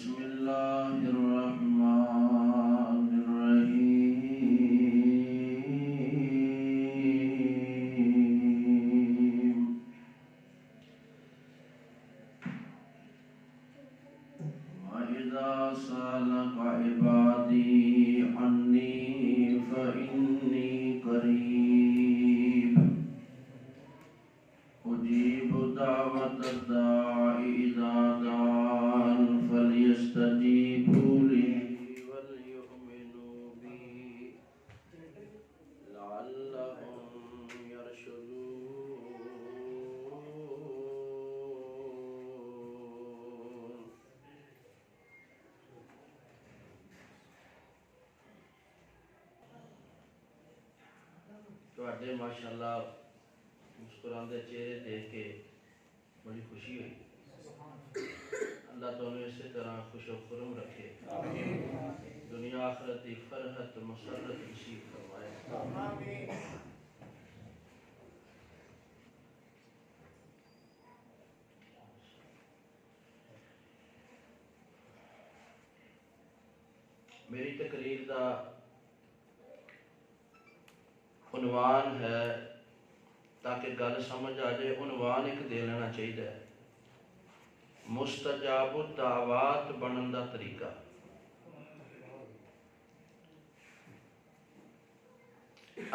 بسم اللہ الرحمن الرحیم وَإِذَا سَأَلَكَ عِبَادِي عَنِّي فَإِنِّي قَرِيبٌ أُجِيبُ دَعْوَةَ الدَّاعِ إِذَا دَعَانِ فَلْيَسْتَجِيبُوا لِي وَلْيُؤْمِنُوا بِي لَعَلَّهُمْ يَرْشُدُونَ تواڈے ماشاءاللہ مسکراندے چہرے دیکھ کے بڑی خوشی ہوئی۔ اللہ تعالیٰ اسی طرح خوش و خرم رکھے، دنیا آخرت کی فرحت مسرت نصیب فرمائے۔ میری تقریر دا عنوان ہے، تاکہ گل سمجھ آ جائے، عنوان ایک دے لینا چاہیے، مستجاب الدعوات بنن دا طریقہ۔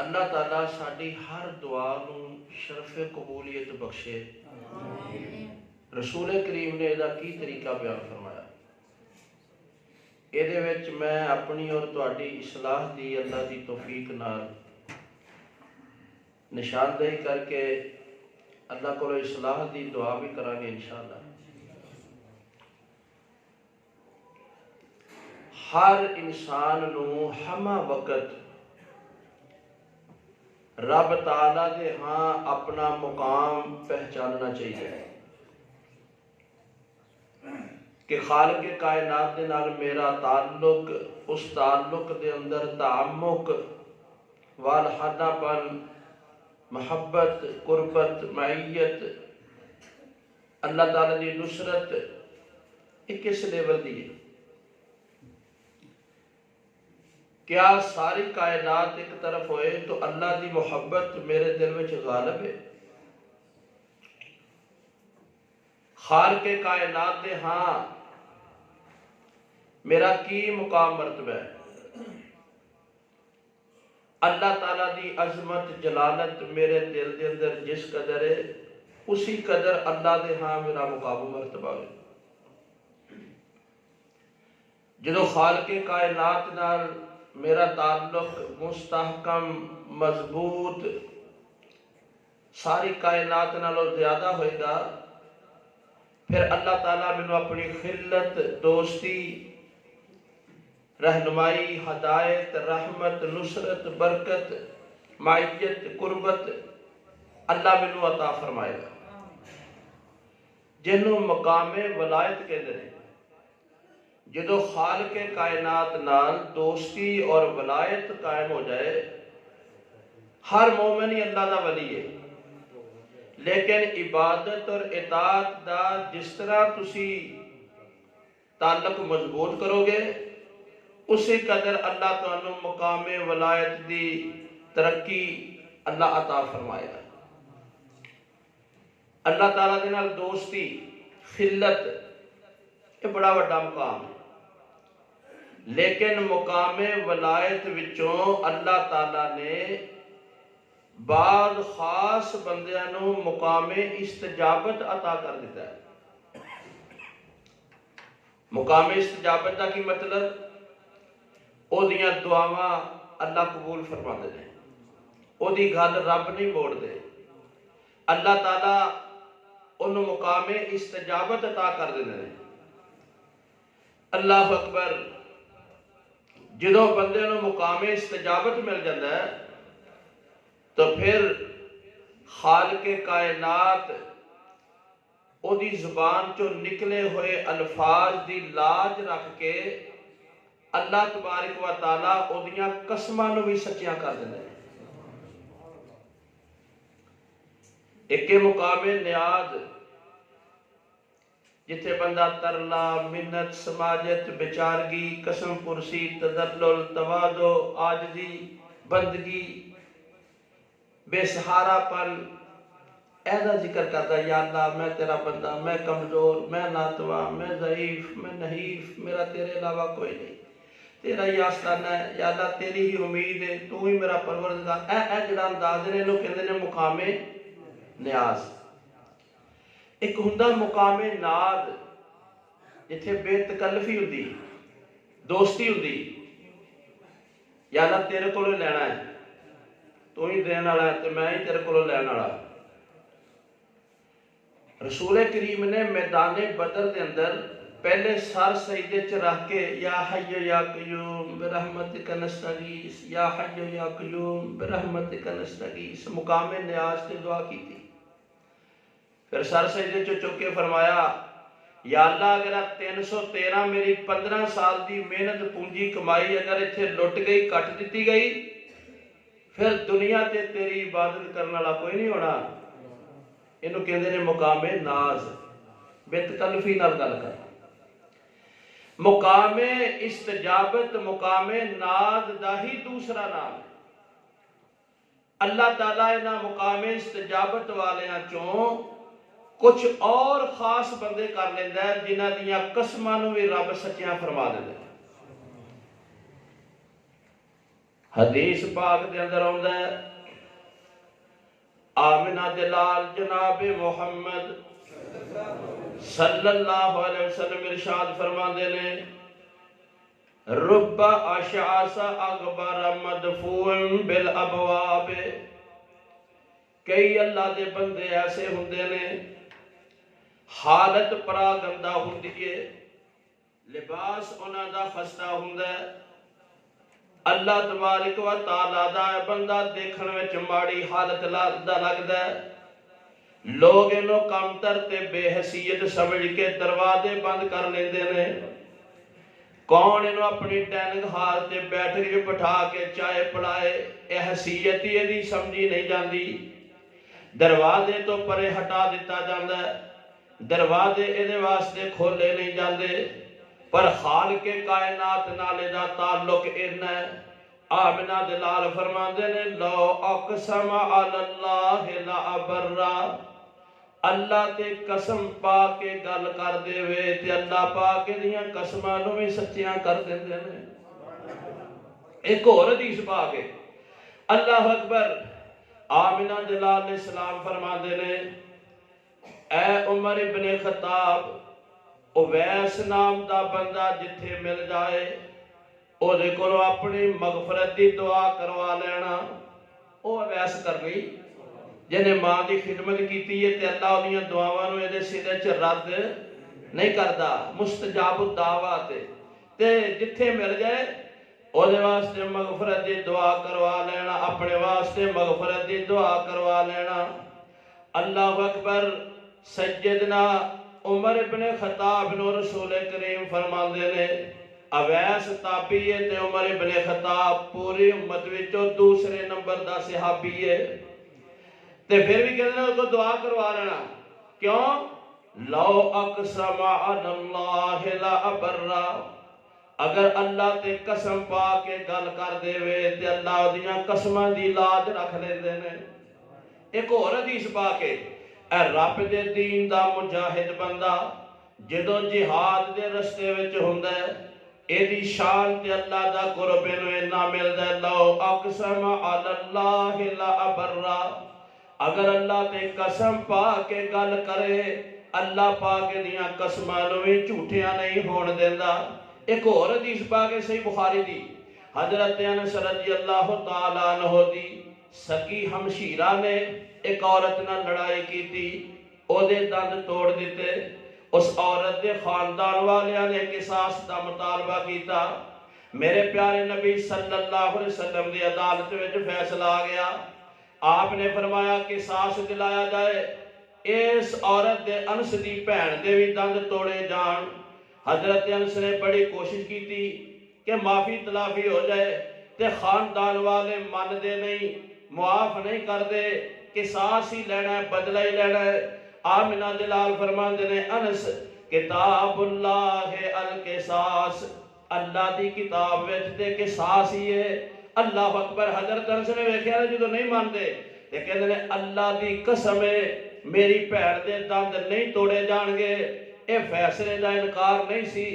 اللہ تعالیٰ ساڈی ہر دعا نو شرف قبولیت بخشے۔ رسول کریم نے یہ کی طریقہ بیان فرمایا، یہ میں اپنی اور تہاڈی اصلاح دی اللہ دی توفیق نال نشاندہی کر کے اللہ کو اصلاح دی دعا بھی کریں گے انشاءاللہ۔ ہر انسان نو ہمہ وقت رب تعالیٰ دے ہاں اپنا مقام پہچاننا چاہیے کہ خالق کائنات دے نال میرا تعلق، اس تعلق دے اندر تعمق والحدہ پن، محبت، قربت، معیت، اللہ تعالیٰ دی نصرت ایک کس لیول دی ہے؟ کیا ساری کائنات ایک طرف ہوئے تو اللہ دی محبت میرے دل میں غالب ہے؟ خالق کائنات دے ہاں میرا کی مقام مرتبہ ہے؟ اللہ تعالیٰ دی عظمت جلالت میرے دل دے اندر جس قدر ہے، اسی قدر اللہ دے ہاں میرا مقام مرتبہ ہے۔ جدو خالق کائنات نال میرا تعلق مستحکم مضبوط ساری کائنات نالوں زیادہ ہوئے گا، پھر اللہ تعالیٰ میں اپنی خلت، دوستی، رہنمائی، ہدایت، رحمت، نصرت، برکت، معیت، قربت اللہ میں عطا فرمائے گا، جنہوں مقام ولایت کے دے۔ جدو خالق کائنات نال دوستی اور ولایت قائم ہو جائے، ہر مومن ہی اللہ دا ولی ہے، لیکن عبادت اور اطاعت دا جس طرح تسی تعلق مضبوط کرو گے، اسی قدر اللہ تعالیٰ مقام ولایت دی ترقی اللہ عطا فرمائے گا۔ اللہ تعالیٰ دے نال دوستی، خلت، یہ بڑا بڑا مقام ہے، لیکن مقام ولایت وچوں اللہ تعالیٰ نے بعض خاص بندیاں نو مقام استجابت عطا کر دیتا ہے۔ مقام استجابت کا کی مطلب؟ او دیاں دعاواں اللہ قبول فرما دے، او دی گل رب نہیں موڑ دے، اللہ تعالیٰ انہوں مقام استجابت عطا کر دے۔ اللہ اکبر، جدوں بندے نو مقام استجابت مل جاتا ہے تو پھر خالق کائنات او دی زبان چو نکلے ہوئے الفاظ دی لاج رکھ کے اللہ تبارک و تعالیٰ او دیاں قسماں نو بھی سچیاں کر دیندے ہیں۔ ایک مقام نیاز جتھے بندہ ترلا منت سماجت بچارگی قسم پرسی تذلل تواضع عاجزی بندگی بے سہارا پن ایسا ذکر کرتا یا اللہ میں تیرا بندہ، میں کمزور، میں ناتواں، میں ضعیف، میں نحیف، میرا تیرے علاوہ کوئی نہیں، تیرا ہی آستانہ ہے یا اللہ، تیری ہی امید ہے، تو ہی میرا پروردگار۔ اے جڑا انداز نے لوگ کہندے نے مقام نیاز۔ ایک ہوندا مقام ناد جتھے بے تکلفی ہوندی، دوستی ہوندی، یا اللہ تیرے کو لینا ہے، تو ہی دین والا ہے تے میں ہی تیرے کو لینا والا۔ رسول کریم نے میدان بدر دے اندر پہلے سر سجدے چ رکھ کے یا حی یا قیوم برحمتک نستغیث، یا حی یا قیوم برحمتک نستغیث مقام نیاز تے دعا کی تھی۔ پھر سر سجدے چ چک کے فرمایا یا اللہ اگر 313 میری 15 سال دی محنت پونجی کمائی اگر اتھے لٹ گئی کٹ دیتی گئی، پھر دنیا تے تیری عبادت کرنے والا کوئی نہیں ہونا۔ انہوں کہندے نے مقام ناز، بے تکلفی نال گل کر۔ مقام استجابت مقام ناز دا ہی دوسرا نام ہے۔ اللہ تعالیٰ انہاں مقام استجابت والیاں چوں کچھ اور خاص بندے کر لیندا ہے جنہاں دیاں قسماں نوں وی رب سچیاں فرما دیندا ہے۔ حدیث پاک دے اندر آوندا ہے آمنہ دلال جناب محمد صلی اللہ علیہ وسلم ارشاد فرماندے نے رب اشعث اغبر مدفوع بالابواب، کئی اللہ دے بندے ایسے ہوندے نے حالت پرا گندہ ہوندی ہے، لباس انہاں دا خستہ ہوندا ہے، اللہ تبارک و تعالیٰ دا بندہ دیکھن وچ ماڑی حالت دا لگدا ہے، لوگ انہوں کمتر تے بے حیثیت سمجھ کے دروازے بند کر لیندے نے، کون انہوں اپنی ڈائننگ ہال تے بیٹھ کے بٹھا کے چائے پلائے، اے حیثیت ہی دی سمجھی نہیں جاندی، دروازے تو پرے ہٹا دیتا جاندا ہے، دروازے اے واسطے کھولے نہیں جاندے، پر خالق کائنات نالے دا تعلق اتنا ہے۔ آمنہ دلال فرماندے نے لو اقسم علی اللہ لا ابرا، اللہ تے قسم پا کے گل کر دے وے تے اللہ پا کے دیاں قسماں نوں وی سچیاں کر دیندے نے۔ ایک اور حدیث پا کے اللہ اکبر، آمنہ دلال علیہ السلام فرماندے نے اے عمر ابن خطاب، اویس نام دا بندہ جتھے مل جائے او دے کولوں اپنی مغفرت دی دعا کروا لینا۔ او اویس کرنی جنہیں ماں دی خدمت کیتی ہے تے اللہ انہی دعاواں نوں دے سیدھے چ رد نہیں کردا، مستجاب الدعوات تے جتھے مل جائے او دے واسطے مغفرت دی دعا کروا لینا، اپنے واسطے مغفرت دی دعا کروا لینا۔ اللہ اکبر، سیدنا عمر ابن خطاب نو رسول کریم فرماندے نے اویس تابعی ہے تے عمر ابن خطاب پوری امت وچوں دوسرے نمبر دا صحابی ہے، تے پھر بھی کہتے ہیں اس کو دعا کروا لینا، کیوں؟ لو اقسم علی اللہ لا ابرا، اگر اللہ تے قسم پا کے گل کر دے وے تے اللہ دیاں قسماں دی لاج رکھ لیندے نے۔ ایک اور حدیث پا کے اے رب دے دین دا مجاہد بندہ جدوں جہاد دے رستے وچ ہوندا ہے، اے دی شان تے اللہ دا قرب نوں اتنا ملدا ہے لو اقسم علی اللہ لا ابرا، اگر اللہ تے قسم پا کے گل کرے اللہ پاک دیاں قسماں نوں وی جھوٹیاں نہیں ہون دیندا۔ ایک اور حدیث پا کے صحیح بخاری دی حضرت انس رضی اللہ تعالیٰ عنہ دی سکی ہمشیرہ نے ایک عورت نہ لڑائی کی تھی، او دے دند توڑ دیتے، اس عورت دے خاندان والیاں نے قصاص دا مطالبہ کیتا، میرے پیارے نبی صلی اللہ علیہ وسلم دی عدالت میں فیصلہ آ گیا، آپ نے فرمایا قصاص دلایا جائے، اس عورت دے انس دی بہن دے بھی دند توڑے جان۔ حضرت انس نے بڑی کوشش کی تھی کہ معافی تلافی ہو جائے، تے خاندان والے مان دے نہیں، معاف نہیں کر دے، قصاص ہی لینا ہے، بدلہ ہی لینا ہے۔ آمنہ دلال فرمان دے انس کتاب اللہ القصاص، اللہ دی کتاب وچ تے قصاص ہی ہے۔ اللہ اکبر۔ حضرت انس نے ویکھیا جدوں نہیں مانتے تے کہندے نے اللہ دی قسم ہے میری بھیڑ دے دند نہیں توڑے جان گے۔ اے فیصلے دا انکار نہیں سی،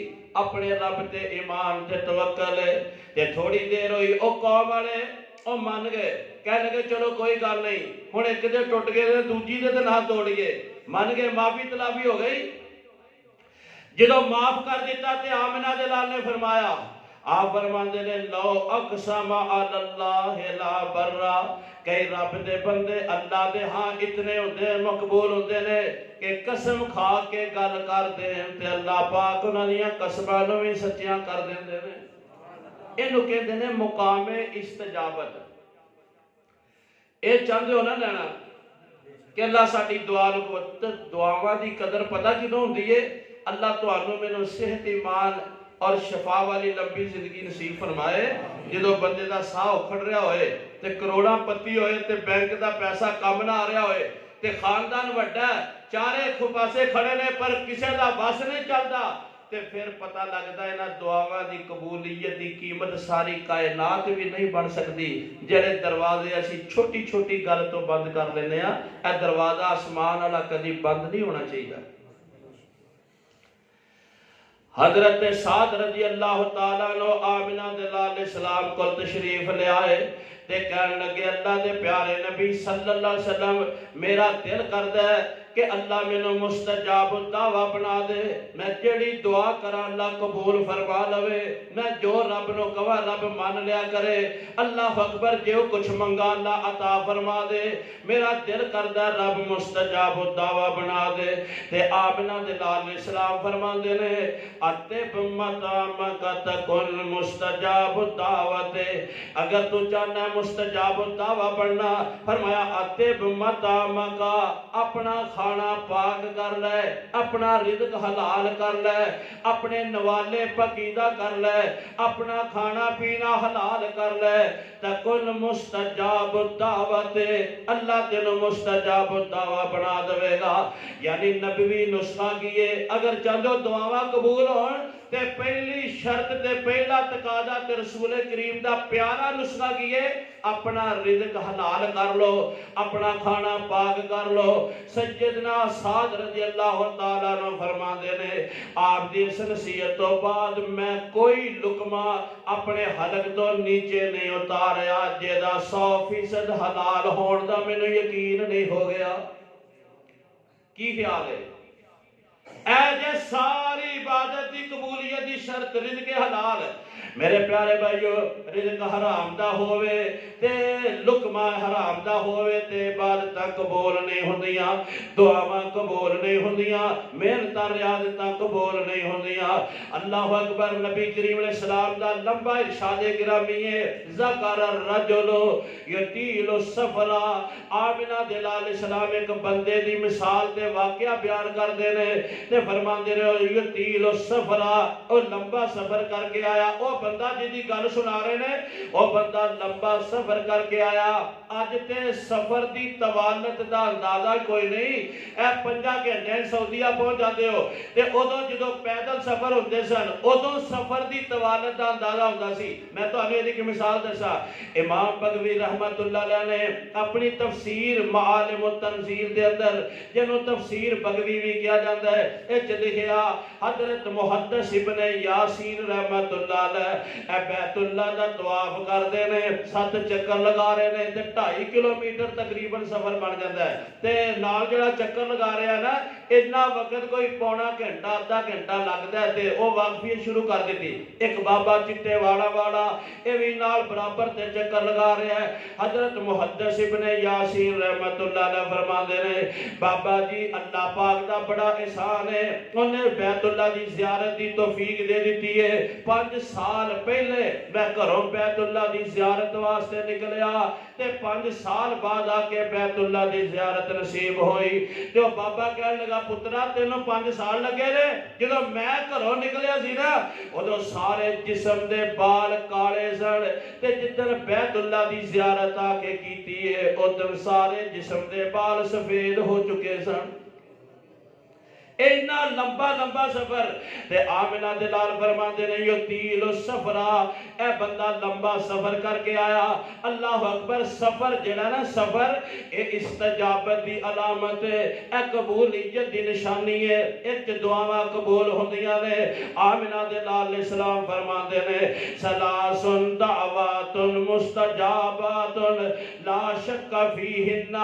اپنے رب تے ایمان تے توکل ہے۔ تے تھوڑی دیر ہوئی او قوم والے او مان گئے، کہنے لگے چلو کوئی گل نہیں، ہن ایک دے ٹوٹ گئے تے دوجی دے تے نہ توڑیے، مان گئے، معافی تلافی ہو گئی۔ جدو معاف کر دیتا تے آمنہ دے لال نے فرمایا، آپ فرماندے نے لو اقسم علی اللہ لا برا، کئی رب دے بندے اللہ دے ہاں اتنے ہوندے مقبول ہوندے نے کہ قسم کھا کے گل کر دیں تے اللہ پاک انہاں دیاں قسماں نوں وی سچیاں کر دیندے نے۔ اینو کہندے نے مقام استجابت۔ اے چاہندے ہو نا لینا کہ اللہ ساڈی دعا نوں، دعاواں دی قدر پتہ کدوں ہوندی ہے؟ اللہ تانوں مینوں صحت، ایمان اور شفا والی لمبی زندگی نصیب فرمائے۔ جدو بندے دا ساہ اکھڑ رہا ہوئے تے کروڑاں پتی ہوئے تے بینک دا پیسہ کم نہ آ رہا ہوئے تے خاندان وڈا ہے، چارے پاسے کھڑے نے پر کسے دا بس نہیں چلدا، تے پھر پتہ لگدا ہے نا دعاواں دی قبولیت دی قیمت ساری کائنات بھی نہیں بن سکتی۔ جڑے دروازے اسی چھوٹی چھوٹی گل تو بند کر لینے ہاں، اے دروازہ آسمان والا کدی بند نہیں ہونا چاہیے۔ حضرت سعد رضی اللہ تعالیٰ عنہ آمنہ علیہ السلام کو تشریف لے آئے تے کہنے لگے اللہ دے پیارے نبی صلی اللہ علیہ وسلم، میرا دل کردا ہے کہ اللہ مینوں مستجاب الدعوہ بنا دے، میں جڑی دعا کراں اللہ قبول فرما لوے، میں جو رب نو کہواں رب مان لیا کرے۔ اللہ اکبر۔ جو کچھ منگا اللہ عطا فرما دے، میرا دل کردا ہے رب مستجاب الدعوہ بنا دے۔ تے آمنہ علیہ السلام فرماندے نے اتب مقامک تکن مستجاب الدعوت، اگر تو چاہنا ہے مستجاب الدعوہ بننا، فرمایا اتب مقامک، اپنا کھانا پاک کر لے، اپنا رزق حلال کر لے، اپنے نوالے پاکیزہ کر لے، اپنا کھانا پینا حلال کر لے، تکن مستجاب الدعوت، اللہ تینوں مستجاب الدعوہ بنا دے گا۔ یعنی نبوی نسخہ کیے اگر چاہو دعاواں قبول ہون تے پہلی شرط تے پہلا تقاضا تے رسول کریم دا پیارا نسخہ کیے اپنا رزق حلال کر لو، اپنا کھانا پاک کر لو۔ سیدنا سعد رضی اللہ تعالیٰ عنہ فرماندے نے آپ دی اس نصیحت تو بعد میں کوئی لقمہ اپنے حلق تو نیچے نہیں اتاریا جیدہ 100% حلال ہون دا میں نے یقین نہیں ہو گیا۔ کی خیال ہے؟ اے جے ساری عبادت دی قبولیت دی شرط رزق حلال ہے۔ میرے پیارے بھائیو، رزق حرام دا ہوئے تے لقمہ حرام دا ہوئے تے عبادتاں قبول نہیں ہوندیاں، دعاواں قبول نہیں ہوندیاں، محنتاں ریاضتاں قبول نہیں ہوندیاں۔ اللہ اکبر۔ نبی کریم علیہ السلام دا لمبا ارشاد گرامی ہے، ذکر الرجل یطیل السفر۔ آمنہ علیہ السلام ایک بندے دی مثال تے واقعہ بیان کر دینے تے فرماندے رہے یطیل السفر، او لمبا سفر کر کے آیا۔ او بندہ جی گل سنا رہے نے، او بندہ لمبا سفر کر کے آیا۔ اج تے سفر دی طوالت دا اندازہ کوئی نہیں، اے 5 گھنٹے سعودیہ پہنچ جاتے ہو تے ادوں جدوں پیدل سفر ہوندے سن ادوں سفر دی طوالت دا اندازہ ہوندا سی۔ میں تانوں ایک مثال دساں، امام بغوی رحمت اللہ علیہ نے اپنی تفسیر معالم التنزیل دے اندر جنوں تفسیر بغوی بھی کیا جاندا ہے، اے لکھیا حضرت محدث ابن یاسین رحمت اللہ علیہ اے بیت اللہ دا طواف کردے نے، 7 چکر لگا رہے نے تے 2.5 کلومیٹر تقریباً سفر بن جاتا ہے تے نال جڑا چکر لگا رہے ہیں نا اتنا وقت کوئی پونا گھنٹہ آدھا گھنٹہ لگتا ہے تے او واقفی شروع کر دیتی۔ ایک بابا چٹے واڑا اے بھی نال برابر تے چکر لگا رہے ہیں۔ حضرت محدث ابن یاسین رحمت اللہ علیہ فرماندے نے بابا جی اللہ پاک دا بڑا احسان ہے، انہیں بیت اللہ دی زیارت دی توفیق دے دیتی ہے۔ 5 سال پہلے میں گھروں بیت اللہ دی زیارت واسطے نکلیا تے 5 سال بعد آ کے بیت اللہ دی زیارت نصیب ہوئی۔ جو بابا کہنے لگا پترا تینوں 5 سال لگے نے، جدو میں گھروں نکلیا سی نا ادو سارے جسم دے بال کالے سن تے جدن بیت اللہ دی زیارت آ کے کیتی ہے ادھر سارے جسم دے بال سفید ہو چکے سن۔ اینا لمبا لمبا سفر تے آمنہ دلال فرما دے نے یطیل السفرہ اے بندہ لمبا سفر کر کے آیا اللہ اکبر سفر جڑا نا سفر اے استجابت دی علامت ہے اے قبولیت دی نشانی ہے ایک دعاواں قبول ہوندیاں نے آمنہ دلال علیہ السلام فرما دے نے سلاسن دعوات مستجابات لا شک فیہن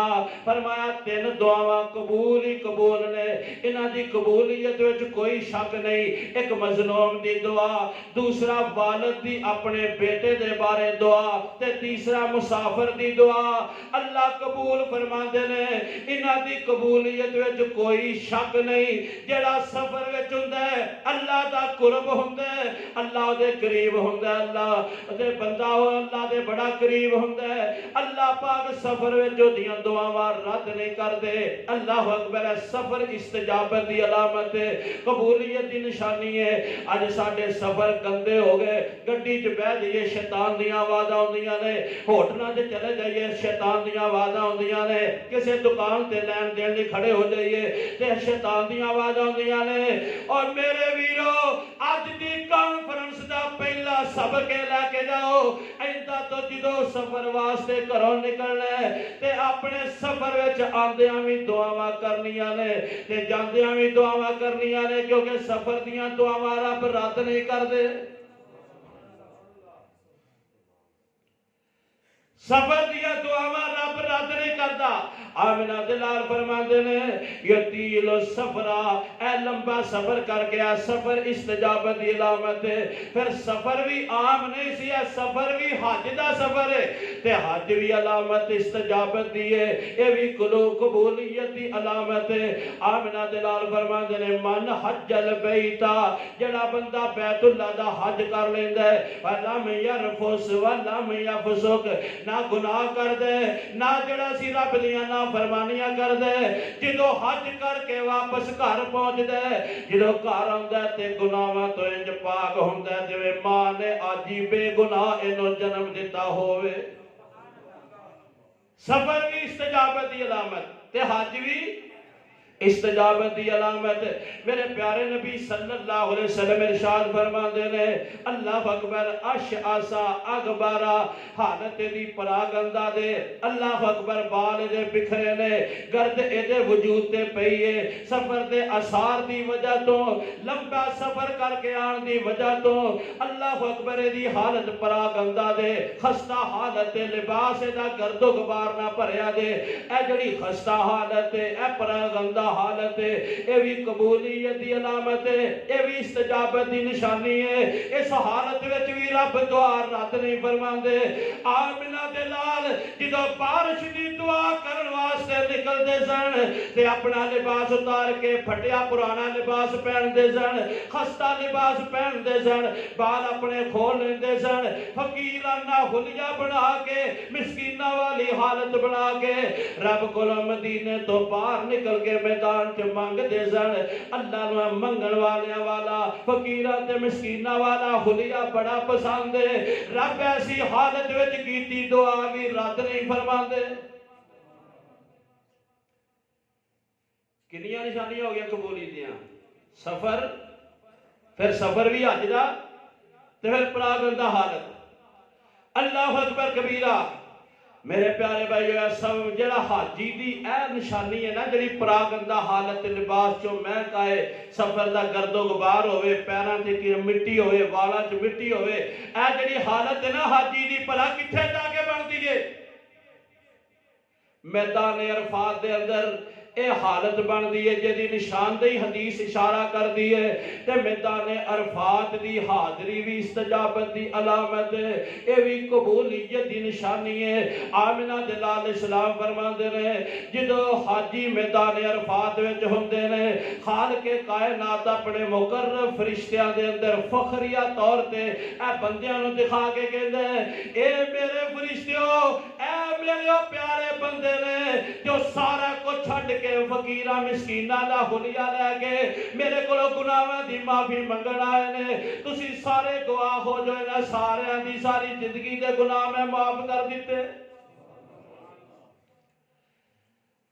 فرمایا تین دعاواں قبول ہی قبول نے انہاں دی قبولیت وچ کوئی شک نہیں ایک مظلوم دی دعا دوسرا والد دی اپنے بیٹے دے بارے دعا تے تیسرا مسافر دی دعا اللہ قبول فرما دے نے انہاں دی قبولیت وچ کوئی شک نہیں جڑا سفر وچ ہوندا ہے اللہ دا قرب ہوندا ہے اللہ دے قریب ہوندا ہے اللہ دے بندہ اللہ دے بڑا قریب ہوندا ہے اللہ پاک سفر وچ اودیاں دعاواں رد نہیں کردے اللہ اکبر سفر استجابت دی علامت ہے قبولیت دی نشانی ہے اج ساڈے سفر گندے ہو گئے گڈی چ بیٹھ جائیے شیطان دیاں آوازاں ہوندیاں نے ہوٹلاں تے چلے جائیے شیطان دیاں آوازاں ہوندیاں نے کسے دکان تے لین دین لئی کھڑے ہو جائیے تے شیطان دیاں آوازاں ہوندیاں نے اور میرے ویرو اج دی کانفرنس دا پہلا سبق لے کے جاؤ ایندا تو جدو سفر واسطے گھروں نکلنا ہے تے اپنے سفر وچ آندیاں وی دعاواں کرنیاں نے تے جاندیاں وی دعاواں کرنیاں نے کیونکہ سفر دیاں دعاواں رب رد نہیں کردے سفر دیا دعاواں رب رد نہیں کردا آمنہ دلال فرماندے نے یطیل السفرہ اے لمبا سفر کر گیا سفر استجابت دی علامت ہے پھر سفر بھی عام نہیں سی ہے سفر بھی حج دا سفر ہے تے حج بھی علامت استجابت دی ہے اے بھی قبولیت دی علامت ہے آمنہ دلال فرماندے نے من حج البیتا جڑا بندہ بیت اللہ دا حج کر لیندا ہے ولم یرفث ولم یفسق نہ گناہ کر دے نہ جڑا سی رب دیاں نہ فرمانیاں کر دے جدو حج کر کے واپس گھر پہنچ دے جدو گھر آندا تے گناہاں تو انج پاک ہوندا جویں ماں نے آجی بے گناہ اینو جنم دیتا ہوئے سفر بھی استجابت دی علامت تے حج بھی استجابت دی علامت میرے پیارے نبی صلی اللہ علیہ وسلم ارشاد فرماندے نے اللہ اکبر اشعثا اغبرا حالت دی پراگندہ دے اللہ اکبر بال دے بکھرے نے گرد ایدے وجود تے پئیے سفر دے اثار دی وجہ تو لمبا سفر کر کے آن دی وجہ تو اللہ اکبر دی حالت پراگندہ دے خستہ حالت لباس دا گرد و غبار نہ بھریا دے اے جڑی خستہ حالت اے پراگندہ حالت ہے اے بھی قبولیت دی علامت ہے اے بھی استجابت دی نشانی ہے اس حالت وچ بھی رب دعا رد نہیں فرماندے آمنہ دلال جدو بارش دی دعا کرن واسطے نکل دے سن تے اپنا لباس اتار کے پھٹیا پرانا لباس پہن دے سن خستہ لباس پہن دے سن بال اپنے کھول لیندے سن فقیرانہ حلیہ بنا کے مسکینہ والی حالت بنا کے رب کو مدینے تو باہر نکل کے میدان چ منگ دے سن اللہ نو منگن والیاں والا فقیراں تے مسکیناں والا حلیہ بڑا پسند ہے رب ایسی حالت وچ کیتی دعا بھی رد نہیں فرماندے کنیاں نشانیاں ہو گیا قبولی دیاں سفر پھر سفر بھی حج دا تے پھر پراگندہ حالت اللہ اکبر کبیرہ میرے پیارے بھائیو سب جڑا حاجی دی اے نشانی ہے نا جڑی پراگندہ حالت لباس چو محک آئے سفر دا گرد و غبار ہوئے پیراں تے کی مٹی ہوئے والا چ مٹی ہوئے اے جڑی حالت ہے نا حاجی دی پلا کتھے جا کے بن دیئے میدان عرفات دے اندر اے حالت بن دی ہے جدی نشاندہی حدیث اشارہ کر دی ہے تے میدان عرفات دی حاضری بھی استجابت دی علامت ہے اے بھی قبولیت دی نشانی ہے آمنہ دلال علیہ السلام فرماندے نے جدو حاجی میدان عرفات وچ ہوندے نے خالق کائنات اپنے مقرب فرشتیاں دے اندر فخریہ طور تے اے بندیاں نو دکھا کے کہندے اے میرے فرشتیو اے میرے پیارے بندے نے جو سارا کچھ چھڈ کے فقیرہ مسکینہ دا حلیہ لے کے میرے کو گناہاں دی معافی منگن آئے نے تسی سارے گواہ ہو جو انہاں سارے دی ساری زندگی دے گناہ میں معاف کر دیتے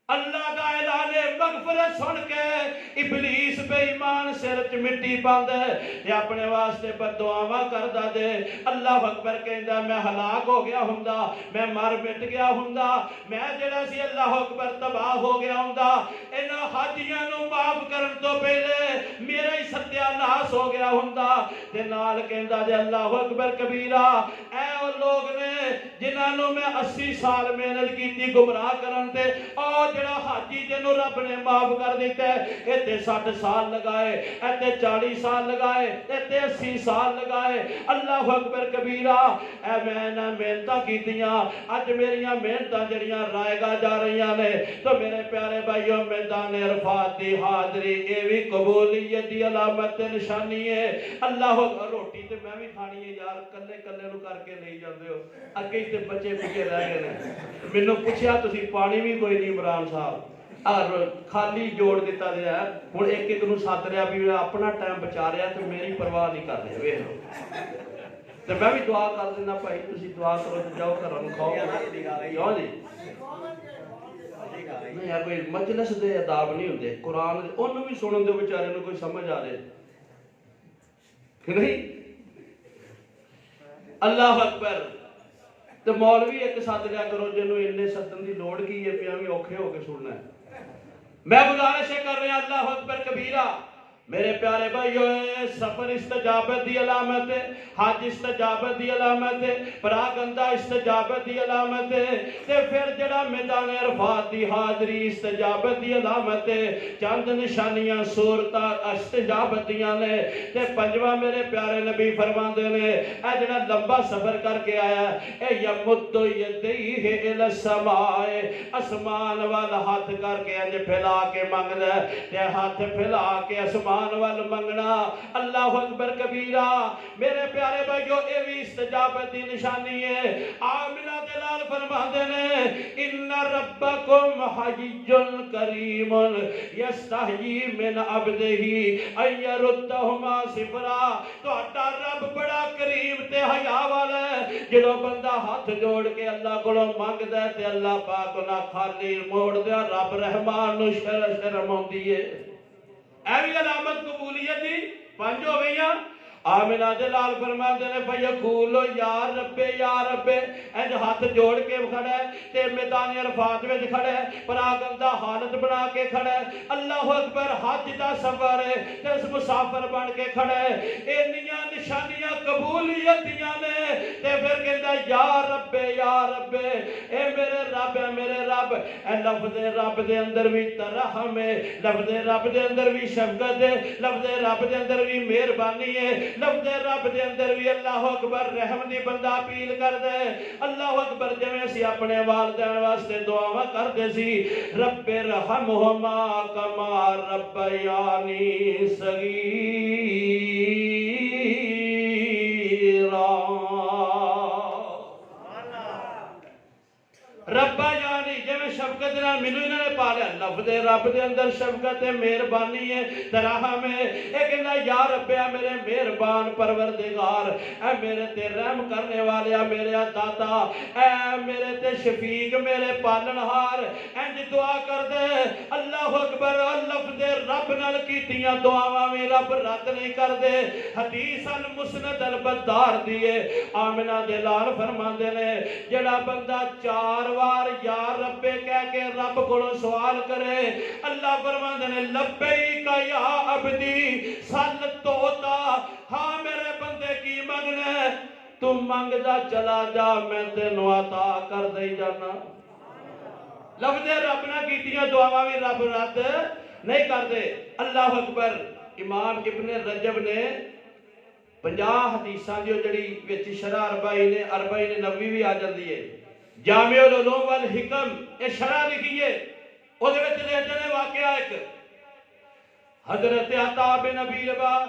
اللہ دا اعلان مغفرت سن کے ابلیس بے ایمان سر چ مٹی پاندا تے اپنے واسطے بددعاواں کردا دے اللہ اکبر کہندا میں ہلاک ہو گیا ہوندا میں مر مٹ گیا ہوندا میں جڑا سی اللہ اکبر تباہ ہو گیا ہوندا انہاں حاجیاں نو معاف کرن تو پہلے میرا ہی ستیا ناس ہو گیا ہوندا تے نال کہندا جے اللہ اکبر کبیرہ اے او لوگ نے جنہاں نو میں 80 سال محنت کیتی گمراہ کرن تے او جڑا حاجی جنوں رب نے معاف کر دیتا ہے ایتے 60 سال لگائے ایتے 40 سال لگائے ایتے 80 سال لگائے اللہ اکبر کبیرہ اے میں نہ محنتاں کیتیاں اج میریاں محنتاں جڑیاں رائے گا جا رہیاں نے تو میرے پیارے بھائیوں میدان عرفات دی حاضری اے وی قبولیت دی علامت نشانی ہے اللہ روٹی تے میں بھی کھانی ہے یار کلے کلے نو کر کے نہیں جاندے ہو اگے تے بچے پیچھے رہ گئے نے مینوں پوچھیا تسی پانی بھی کوئی نہیں عمران صاحب اور خالی جوڑ دیتا دیا ہے ہن ایک ایک نو ساتھ رہا بھی اپنا ٹائم بچا رہا تو میری پرواہ نہیں کر رہے ویکھ لو تے میں بھی دعا کر دینا بھائی تسی دعا کرو تے جاؤ گھروں نو کھاؤ کیوں جی نہیں یار کوئی مجلس دے آداب نہیں ہوندے قرآن انہوں بھی سنن دے بیچارے نو کوئی سمجھ آ رہے کہ نہیں اللہ اکبر تو مولوی ایک ساتھ لیا کرو جنہوں انہیں سدن دی لوڑ کی ہے پیا بھی اوکھے ہو کے سننا ہے میں گزارش کر رہا اللہ اکبر کبیرہ میرے پیارے بھائیو سفر استجابت دی علامت ہے حج استجابت دی علامت ہے پراگندہ استجابت دی علامت ہے تے پھر جڑا میدان عرفات دی حاضری استجابت دی علامت ہے چند نشانیاں صورتاں استجابت دیاں نے تے پنجواں میرے پیارے نبی فرماندے نے اے جڑا لمبا سفر کر کے آیا اے یمد یدیہ الی السماء اسمان وال ہاتھ کر کے انج پھیلا کے منگدا تے ہاتھ پھیلا کے اسمان وال منگنا اللہ اکبر کبیرہ میرے پیارے بھائیو اے بھی استجابت دی نشانی ہے آمنہ دلال فرماندے نے ان ربکم حی کریم یستحیی من عبدہ ان یردہما صفرا تہاڈا رب بڑا کریم تے حیا والا ہے جدوں بندہ ہاتھ جوڑ کے اللہ کولوں منگدا ہے تے اللہ پاک نہ خالی موڑ دیا رب رحمان نو شرم ہوندی ہے اے بھی علامت قبولیت دی پانچ ہو گئی ہیں آمنہ دلال فرماندے نے فیقولو یا رب انج ہاتھ جوڑ کے کھڑا ہے تے میدان عرفات وچ کھڑا ہے پراگندہ حالت بنا کے کھڑا ہے اللہ اکبر حج دا سفر ہے تے اس مسافر بن کے کھڑا ہے انیاں نشانیاں قبولیت دیاں نے تے پھر کہندا یا رب اے میرے رب اے لفظ رب دے اندر بھی ترحم ہے لفظ رب دے اندر بھی شفقت ہے لفظ رب دے اندر بھی مہربانی ہے لفظ رب دے اندر بھی اللہ اکبر رحم دی بندہ اپیل کر دے اللہ اکبر جویں اسی اپنے والدین واسطے دعاواں کردے سی رب ارحمہما کما ربیانی ربا یعنی جویں شفقت نال مینوں انہاں نے پالیا لفظ رب دے اندر شفقت ہے مہربانی ہے ترحم ہے اے کہندا یا رب میرے مہربان پروردگار اے میرے تے رحم کرنے والیا میرے داتا اے میرے تے شفیق میرے پالنہار انج دعا کر دے اللہ اکبر لفظ رب نال کیتیاں دعاواں وی رب رد نہیں کر دے حدیث المسند البدار دیے آمنہ دلال فرماندے نے جڑا بندہ 4 بار یا رب کہہ کے رب کو سوال کرے اللہ فرماندے نے لبیک یا عبدی سل توتا ہاں میرے بندے کی منگنا ہے تو منگدا چلا جا میں تینوں عطا کر دے جانا لفظ رب نہ کیتیاں دعاواں بھی رب رد نہیں کر دے اللہ اکبر امام ابن رجب نے 50 حدیثاں دی جڑی وچ شرح 40 نبوی بھی آ جاندی ہے جامع العلوم والحکم یہ شرح لکھی ہے او دے وچ لے جنے واقعہ ایک حضرت عطا بن ابی رباح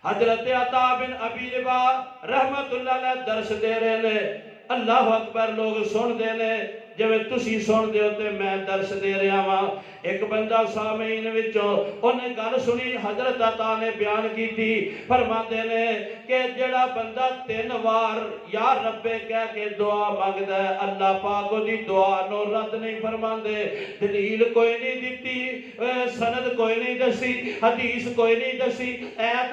حضرت عطا بن ابی رباح رحمت اللہ علیہ درس دے رہے نے اللہ اکبر لوگ سن دے نے ਜਿਵੇਂ ਤੁਸੀਂ ਸੁਣਦੇ ਹੋ ਤੇ ਮੈਂ ਦਰਸ ਦੇ ਰਿਹਾ ਵਾਂ। ਇੱਕ ਬੰਦਾ ਸਾਮੀਨ ਵਿੱਚੋਂ ਉਹਨੇ ਗੱਲ ਸੁਣੀ, ਹਜ਼ਰਤ ਅਤਾ ਨੇ ਬਿਆਨ ਕੀਤੀ, ਫਰਮਾਉਂਦੇ ਨੇ ਕਿ ਜਿਹੜਾ ਬੰਦਾ 3 ਵਾਰ ਯਾ ਰੱਬੇ ਕਹਿ ਕੇ ਦੁਆ ਮੰਗਦਾ ਹੈ, ਅੱਲਾਹ ਪਾਕ ਉਹਦੀ ਦੁਆ ਨੂੰ ਰੱਦ ਨਹੀਂ ਫਰਮਾਉਂਦੇ। ਦਲੀਲ ਕੋਈ ਨਹੀਂ ਦਿੱਤੀ, ਸਨਦ ਕੋਈ ਨਹੀਂ ਦਸੀ, ਹਦੀਸ ਕੋਈ ਨਹੀਂ ਦਸੀ, ਐਤ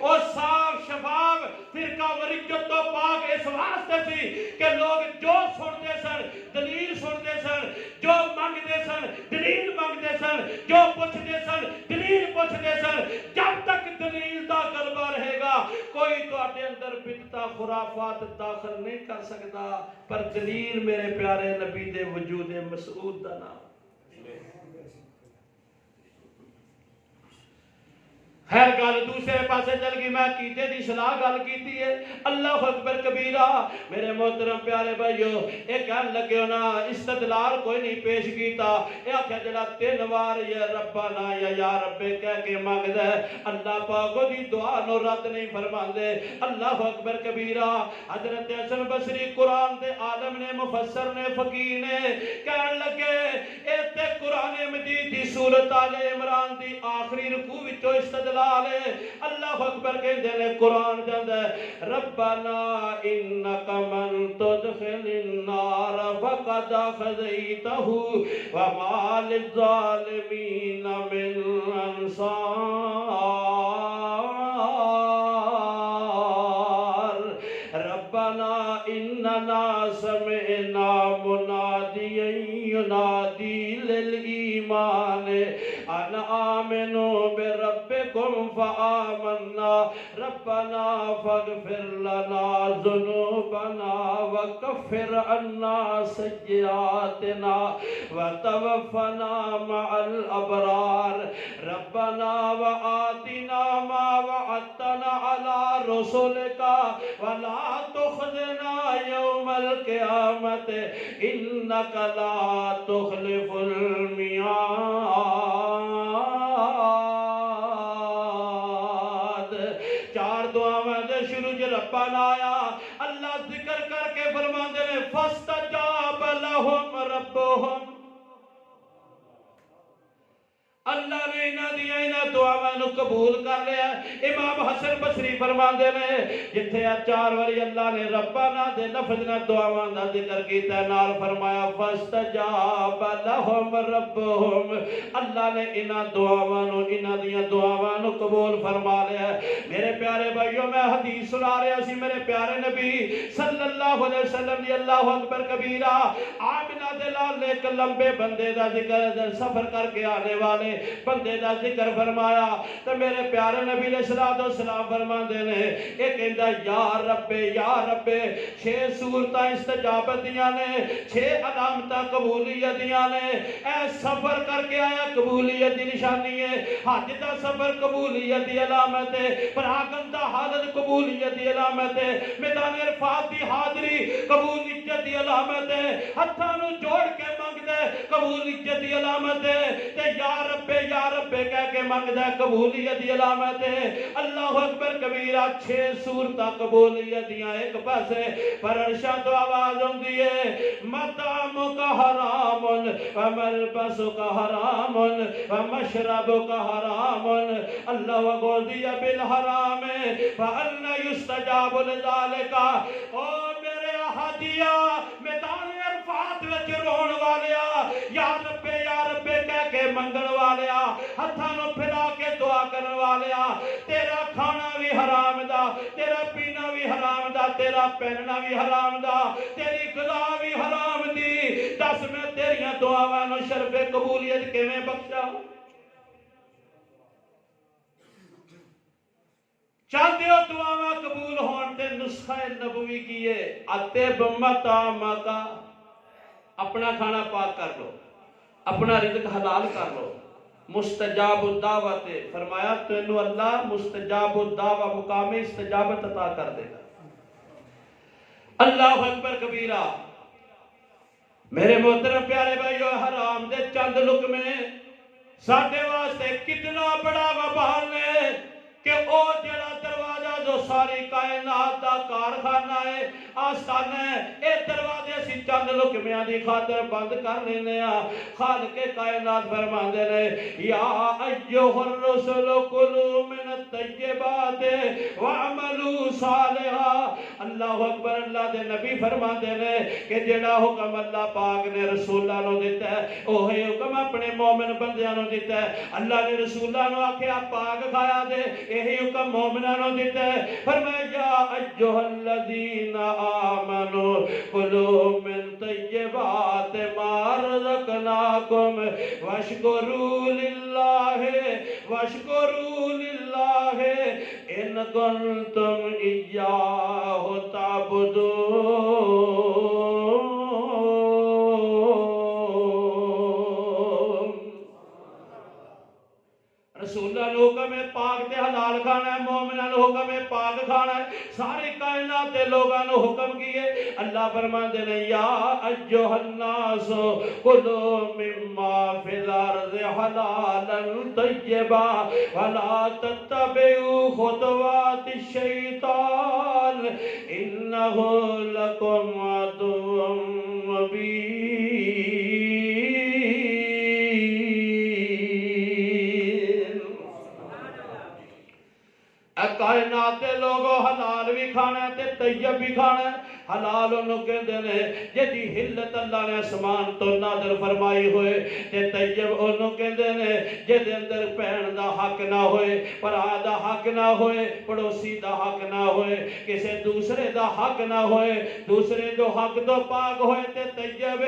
اور صاف شفاف فرقہ وریت تو پاک اس واسطے سی کہ لوگ جو سنتے سن دلیل سنتے سن جو مانگتے سن دلیل مانگتے سن جو پوچھتے سن دلیل پوچھتے سن جب تک دلیل دا غلبہ رہے گا کوئی تواڈے اندر بدعت خرافات داخل نہیں کر سکتا پر دلیل میرے پیارے نبی دے وجود مسعود دا نام خیر گل دوسرے پاسے چل گئی میں کیتے دی صلاح گل کیتی ہے اللہ اکبر کبیرہ میرے محترم پیارے بھائیو اے کہن لگے نا استدلال کوئی نہیں پیش کیتا اے آکھیا جڑا 3 بار یا ربنا یا رب کہہ کے مانگدا ہے اللہ پاک دی دعا نو رد نہیں فرماندے اللہ اکبر کبیرہ حضرت حسن بصری قرآن دے عالم نے مفسر نے فقیہ نے کہن لگے اے تے قرآن مجید دی سورۃ آل عمران دی آخری رکوع وچوں استدلال اللہ اکبر کہندے نے قرآن جاندا ہے ربنا انک من تدخل النار فقد خزیتہ وما للظالمین من انصار ربنا اننا سمعنا منادیا ینادی للایمان ان آمنوا بربکم فآمنا ربنا فاغفر لنا ذنوبنا وکفر عنا سیئاتنا وتوفنا مع الابرار ربنا وآتنا ما وعدتنا على رسلك ولا تخزنا يوم القيامة إنك لا تخلف الميعاد چار دعاواں دے شروع چ ربنا آیا اللہ ذکر کر کے فرماندے نے فاستجاب لهم ربهم اللہ نے انہاں دی انہاں دعاواں نو قبول کر لیا امام حسن بصری فرماندے نے جتھے 4 واری اللہ نے ربنا دے لفظ نال دعاواں دا ذکر کیتا نال فرمایا فاستجاب لهم ربهم اللہ نے انہاں دعاواں نو انہاں دی دعاواں نو قبول فرما لیا میرے پیارے بھائیو میں حدیث سنا رہا سی میرے پیارے نبی صلی اللہ علیہ وسلم دی اللہ اکبر کبیرہ آمنہ دے لال ایک لمبے بندے دا ذکر سفر کر کے آنے والے بندے دا ذکر فرمایا تو میرے پیارے نبی علیہ السلام فرما دے نے ایک کہندا یا رب 6 صورتاں استجابت دیاں نے 6 علامتاں قبولیت دیاں نے اے سفر کر کے آیا قبولیت دی نشانی ہے حج دا سفر قبولیت دی علامت ہے پراگن دا حالت قبولیت دی علامت ہے میدان عرفات دی حاضری قبولیت دی علامت ہے ہتھاں نو جوڑ کے منگدا ہے قبولیت دی علامت ہے تے یا رب کہہ کے منگدا ہے قبولیت دی علامت ہے اللہ اکبر کبیرہ 6 صورتاں قبولیت دیاں ایک پاسے پر عرشاں تو آواز ہوندی ہے مطعمک حرام وملبسک حرام ومشربک حرام اللہ غوذی بالحرام فأنا يستجاب لذلك او میرے احادیہ میدان عرفات وچ رون والیا یا رب کہہ کے منگن والیا ہتھاں نو پھیلا کے دعا کرن والیا تیرا کھانا بھی حرام دا تیرا پینا بھی حرام دا تیرا پہننا بھی حرام دا تیری غذا بھی حرام دی دس میں تیریاں دعاواں نو شرف قبولیت کیویں بخشا چاہتے ہو دعاواں قبول ہون تے نسخہ نبوی کیے اتب مطعمک اپنا کھانا پاک کر لو اپنا رزق حلال کر لو مستجاب الدعوت فرمایا تینو اللہ مستجاب الدعوت مقام استجابت عطا کر دے گا اللہ اکبر کبیرہ میرے محترم پیارے بھائیو حرام دے چند لقمے ساڈے واسطے کتنا بڑا وبال ہے کہ او جڑا دروازہ جو ساری کائنات دا کارخانہ ہے آستانہ ہے اے دروازے اسی چند لقمیاں دی خاطر بند کر لینے خالق کائنات فرماندے نے یا ایھا الرسل کلوا من الطیبات واعملوا صالحا اللہ اکبر اللہ دے نبی فرماتے نے کہ جڑا حکم اللہ پاک نے رسولہ نو دیتا ہے وہی حکم اپنے مومن بندیاں نو دیتا ہے اللہ نے رسولہ نو آکھیا پاک کھایا دے یہی حکم مومنہ نو دیتا ہے فرمایا یا ایھا الذین آمنوا کلوا من طیبات ما رزقناکم واشکروا للہ ان کنتم ایاہ تعبدون رسولہ نے حکم ہے پاک تے حلال کھانا ہے مومنہ نے حکم ہے پاک کھانا ہے سارے کائنات دے لوگاں نے حکم کیے اللہ فرماندے نے یا ایھا الناس کلوا مما فی الارض حلالا طیبا ولا تتبعوا خطوات الشیطان انہ لکم عدو مبین کائنات دے لوگوں حلال بھی کھانا ہے تے طیب بھی کھانا ہے حلال انہوں کہندے نے جدی حلت اللہ نے اسمان تو نازل فرمائی ہوئے تے طیب انہوں کہندے نے جدے اندر پہن دا حق نہ ہوئے پرا دا حق نہ ہوئے پڑوسی دا حق نہ ہوئے کسے دوسرے دا حق نہ ہوئے دوسرے جو حق تو پاک ہوئے تے طیب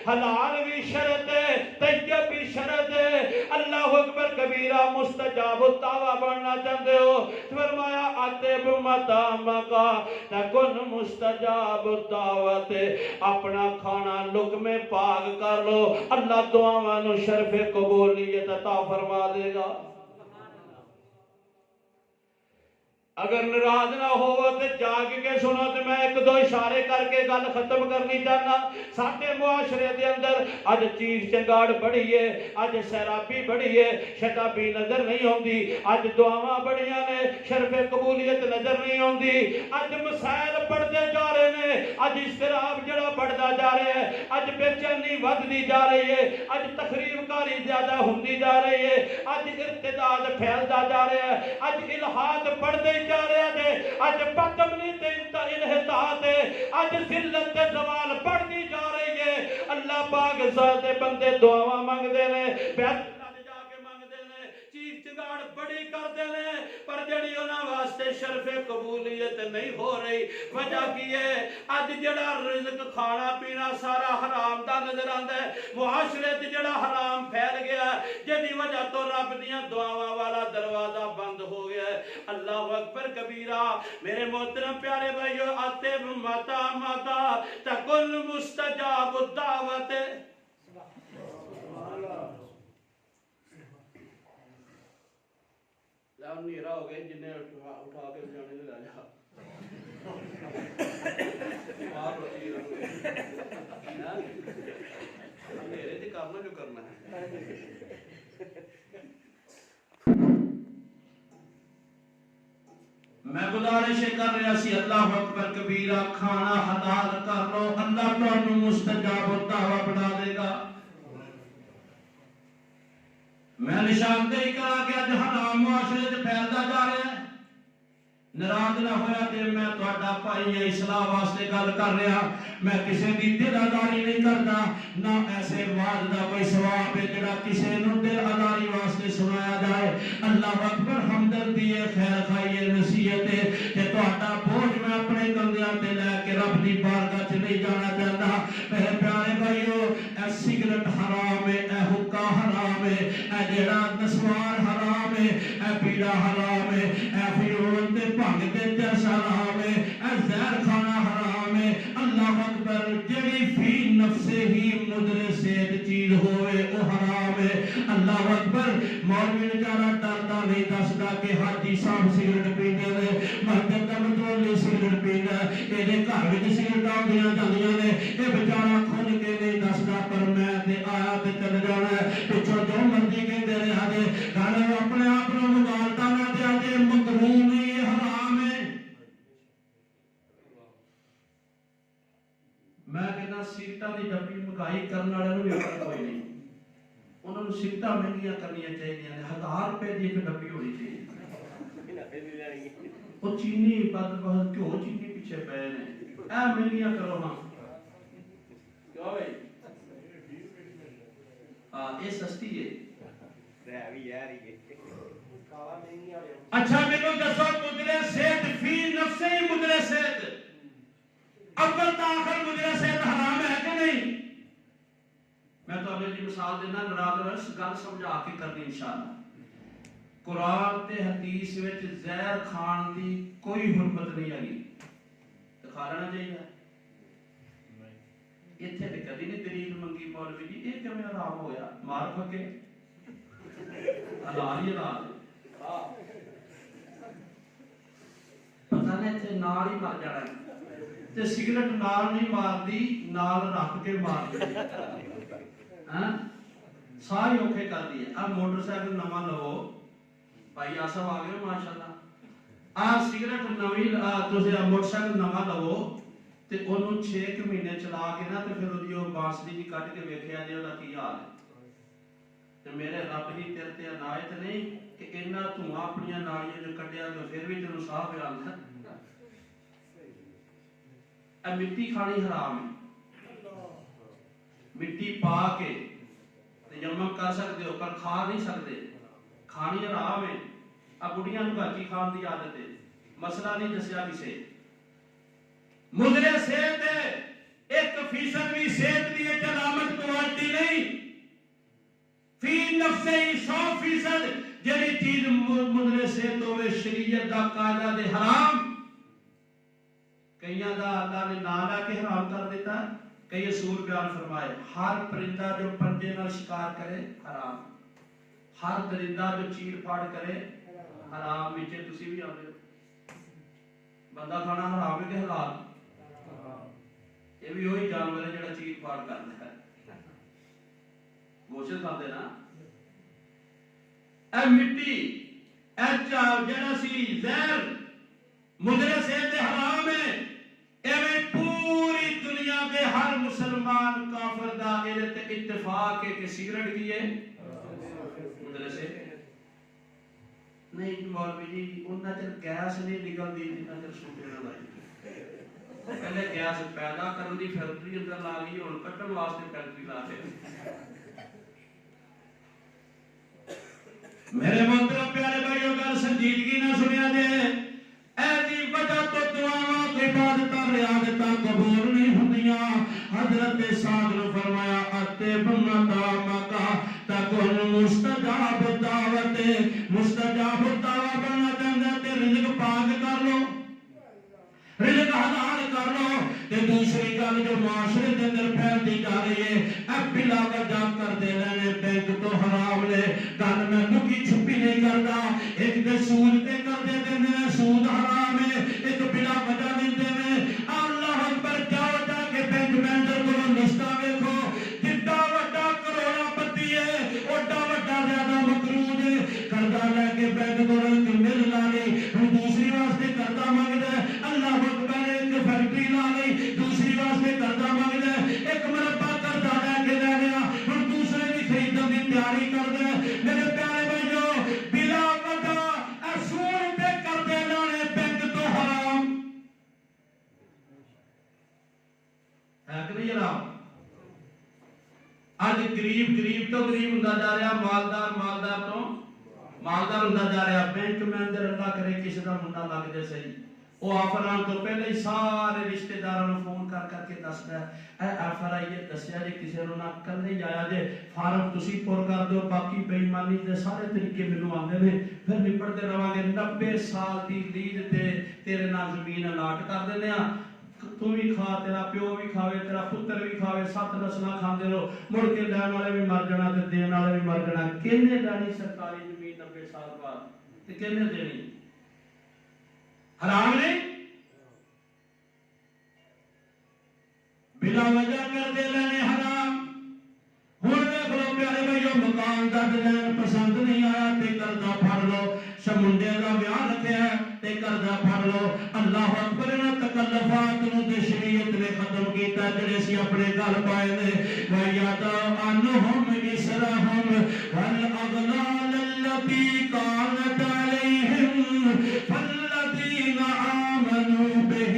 حلال بھی شرط ہے طیب بھی شرط ہے اللہ اکبر کبیرہ مستجاب الدعوہ بننا چاہتے ہو فرمایا آتب مطعمکا تکن مستجاب الدعوت اپنا کھانا لقمے پاک کر لو اللہ دعاواں نو شرف قبولیت عطا فرما دے گا اگر ناراض نہ ہو تو جاگ کے سنو تو میں ایک دو اشارے کر کے گل ختم کرنی چاہنا ساڈے معاشرے دے اندر اج چیز چنگاڑ بڑی ہے اج سیرابی بڑی ہے شتابی نظر نہیں ہوندی اج دعاواں بڑیاں نے شرف قبولیت نظر نہیں ہوندی اج مسائل بڑھتے جا رہے ہیں اج اضطراب جڑا بڑھتا جا رہا ہے اج بے چینی ودتی جا رہی ہے اج تخریب کاری زیادہ ہوندی جا رہی ہے اج ارتداد پھیلتا جا رہا ہے اج الہاد بڑھتے جا رہے ہیں اج بدتمنی تے انحطاط ہے اج ذلت تے زوال بڑھتی جا رہی ہے اللہ پاک سارے بندے دعاواں مانگدے نے بیت اللہ تے جا کے مانگدے نے چیخ چگاڑ بڑی کردے نے پر جڑی انہاں واسطے شرف قبولیت نہیں ہو رہی وجہ کی ہے اج جڑا رزق کھانا پینا سارا حرام دا نظر آندا ہے معاشرے تے جڑا حرام پھیل گیا جدی وجہ تو رب دیاں دعاواں والا دروازہ بند ہو گیا ہے اللہ اکبر کبیرہ میرے محترم پیارے بھائیو آتب مطعمکا تکن مستجاب الدعوت نیرا ہو گئے جنہیں اٹھا کے جانے لے جا میرے جی کرنا جو کرنا ہے میں گزارش کر رہا سی اللہ اکبر کبیرہ کھانا حلال کر لو اللہ تانوں مستجاب الدعوہ بنا دے گا میں نشاندہی کرا کہ اج حرام معاشرے وچ پھیلدا جا رہا ہے ناراض نہ ہویا تے میں تہاڈا بھائی اصلاح واسطے گل کر رہا میں کسے دی دل آزاری نہیں کردا نہ ایسے واز دا کوئی ثواب ہے جڑا کسے نوں دل آزاری واسطے سنایا جائے اللہ اکبر ہمدردی ہے خیر خائی ہے نصیحت ہے کہ تہاڈا بوجھ میں اپنے کندھیاں تے لے کے رب دی بارگاہ وچ نہیں جانا چاہتا میرے پیارے بھائیو اے سگریٹ حرام ہے اے حقہ حرام ہے اے جڑا نسوار حرام ہے اے بیڑا حرام ہے اے فیرون تے بھنگ تے چرس حرام ہے اے زہر کھانا حرام ہے اللہ اکبر جڑی فی نفسے ہی مضر صحت چیز ہوئے او حرام ہے اللہ اکبر مولوی بیچارہ ڈردا نہیں دسدا کہ حاجی صاحب سگریٹ پیندے نے مسجد دا متولی سگریٹ پیندا اے دے گھر وچ سگریٹاں دیاں جاندیاں نے اے بیچارہ کھل کے نہیں دسدا پر میں تے آیا تے چل جانا ہے پچھوں جو مرضی کہندے رہا جے گل اپنے آپ نوں مغالطہ نہ دیا جے مکروہ نہیں حرام ہے میں کہنا سیٹاں دی ڈبی مکائی کرن والے نوں بھی کوئی نہیں انہوں نے سیٹاں مہنگیاں کرنیاں چاہیے 1000 روپے دی ایک ڈبی ہونی چاہیے وہ چینی بد بہت گھیو چینی پیچھے پے نے اے مہنگیاں کرو نا کیوں بھائی یہ سستی ہے اچھا میرے دسو مدرے صحت فی نفس ہی مدرے صحت اول تا آخر مدرے صحت حرام ہے کہ نہیں؟ میں تو ابھی مثال دینا نرادرس گل سمجھا کے کرنی انشاءاللہ قرآن تے حدیث وچ زہر کھان دی کوئی حرمت نہیں آئی تو کھا لینا چاہیے اتنے تو کبھی نہیں دلیل منگی مولوی جی یہ کیوں حرام ہو گیا مار کھا کے حلال ہی حلال پتہ نہیں اتنے نال ہی مر جانا ہے تے سگریٹ نال نہیں مار دی نال رکھ کے مار دی ساری اوکھے کر دی اب موٹر سائیکل نواں لو بھائی آسف آ گئے ماشاءاللہ سگریٹ نویں تسی موٹر سائیکل نواں لو تے اونوں 6 مہینے چلا کے نا تے پھر اودی او بانسری جی کٹ کے ویکھیا جے اودہ کی حال ہے تے میرے رب دی تیرے تے عنایت نہیں کہ انہاں دھواں اپنی نالیاں جو کڈیا تے پھر بھی تینوں صاف بیان ہے اے مٹی کھانی حرام ہے مٹی پا کے تیمم کر سکتے ہو پر کھا نہیں سکتے کھانی حرام ہے اب بڑھیاں نوں گاچی کھان دی عادت ہے مسئلہ نہیں دسیا کسے مدرے صحت ہے 1% بھی صحت دی علامت کوالٹی نہیں فی نفس ہی 100% جڑی چیز مدرے صحت ہوے شریعت دا قاعدہ دے حرام کئیاں دا اللہ نے نام لا کے حرام کر دیتا ہے کئی اصول بیان فرمائے ہر پرندہ جو پنجے نال شکار کرے حرام ہر درندہ جو چیر پھاڑ کرے حرام وچ تسی بھی آندے ہو بندہ کھانا حرام ہے کہ حلال یہ بھی وہی جانور ہے جڑا چیر پھاڑ کرتا ہے گوشت کھاتے نا اے مٹی اے جڑا سی زہر مدرے صحت حرام ہے ایویں پوری دنیا دے ہر مسلمان کافر دا تے اتفاق ہے کہ سگریٹ کی ہے مدرے سے نہیں مولوی جی انہاں چر گیس نہیں نکلدی جنہاں چر سوٹے نہ لائی پہلے گیس پیدا کرن دی فیکٹری اندر لا گئی ہن کٹن واسطے فیکٹری لا کے میرے محترم پیارے بھائیو گل سنجیدگی نہ سنیا جے ایسی وجہ تو دعاواں تے عبادتاں ریاضتاں قبول نہیں ہوندیاں حضرت سعد نے فرمایا اتے بمتا مکا تکون مستجاب دعوت مستجاب دعوت بننا چاہندا تے رزق پاک کر لو رزق حلال کر لو تے دوسری گل جو معاشرے دے اندر پھیلتی جا رہی ہے اے بلا وجہ کر دے رہے بینک تو حرام لے گل میں لکی چھپی نہیں کرتا ایک دے سود تے کر دے دے سود حرام ہے ایک بلا وجہ نہیں دے اللہ اکبر جاؤ جا کے بینک مینیجر کو نشتہ دیکھو جتنا وڈا کروڑا پتی ہے اوڈا وڈا زیادہ مقروض ہے قرضہ لے کے بینک کو مل لا لی دوسری واسطے قرضہ مانگ دے اللہ اکبر ایک فیکٹری لا لی دوسری واسطے قرضہ مانگ دے ایک مربع قرضہ لے کے دے گیا ہن دوسرے کی خریدن دی تیاری کر دے میرے پیارے بھائیو بلا وجہ اصول پہ کر دے لانے بینک تو حرام ہے کہ نہیں حرام آج غریب تو غریب ہوندا جا رہا مالدار تو مالدار ہوندا جا رہا بینک مینیجر اللہ کرے کسی دا منڈا لگ جے صحیح وہ آفر آن تو پہلے ہی سارے رشتہ داروں فون کر کے دسدا ہے اے آفر آئی ہے دسیا جے کسی نوں نہ کلے جایا جے فارم تسی پر کر دو باقی بے ایمانی دے سارے طریقے مینوں آندے نے پھر نپٹتے رہاں گے 90 سال دی لید تے تیرے نال زمین الاٹ کر دینے ہاں تو بھی کھا تیرا پیو بھی کھاوے تیرا پتر بھی کھاوے 7 نسلاں کھاندے رہو مڑ کے لین والے بھی مر جانا تے دین والے بھی مر جانا کینے لانی سرکاری زمین 90 سال بعد تے کینے دینی حرام نہیں بلا وجہ کر دے لینے حرام ہن دیکھ لو پیارے بھائیو مکان دا ڈیزائن پسند نہیں آیا تے قرضہ پھڑ لو شمنڈے دا بیاہ رکھیا تے قرضہ پھڑ لو اللہ اکبر نہ تکلفات نو تے شریعت نے ختم کیتا جڑے سی اپنے گل پائے نے وَيَدَ عَنْهُمْ إِسْرَهُمْ وَالْأَغْلَالَ الَّتِي كَانَتْ عَلَيْهِمْ فَالَّذِينَ آمَنُوا بِهِ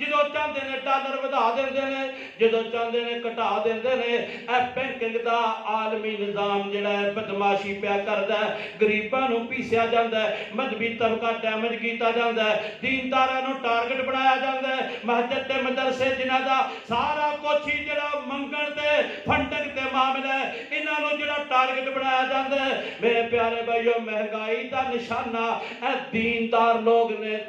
ਜਦੋਂ ਚਾਹੁੰਦੇ ਨੇ ਡਾਲਰ ਵਧਾ ਦਿੰਦੇ ਨੇ ਜਦੋਂ ਚਾਹੁੰਦੇ ਨੇ ਘਟਾ ਦਿੰਦੇ ਨੇ ਇਹ ਬੈਂਕਿੰਗ ਦਾ ਆਲਮੀ ਨਿਜ਼ਾਮ ਜਿਹੜਾ ਹੈ ਬਦਮਾਸ਼ੀ ਪਿਆ ਕਰਦਾ ਹੈ ਗਰੀਬਾਂ ਨੂੰ ਪੀਸਿਆ ਜਾਂਦਾ ਹੈ ਮਜ਼ਹਬੀ ਤਬਕਾ ਡੈਮੇਜ ਕੀਤਾ ਜਾਂਦਾ ਹੈ ਦੀਨਦਾਰਾਂ ਨੂੰ ਟਾਰਗੇਟ ਬਣਾਇਆ ਜਾਂਦਾ ਹੈ ਮਸਜਿਦ ਤੇ ਮਦਰਸੇ ਜਿਨ੍ਹਾਂ ਦਾ ਸਾਰਾ ਕੁਛ ਹੀ ਜਿਹੜਾ ਮੰਗਣ ਤੇ ਫੰਡਿੰਗ ਤੇ ਮਾਮਲਾ ਹੈ ਇਹਨਾਂ ਨੂੰ ਜਿਹੜਾ ਟਾਰਗੇਟ ਬਣਾਇਆ ਜਾਂਦਾ ਹੈ ਮੇਰੇ ਪਿਆਰੇ ਭਾਈਓ ਮਹਿੰਗਾਈ ਦਾ ਨਿਸ਼ਾਨਾ ਇਹ ਦੀਨਦਾਰ ਲੋਕ ਨੇ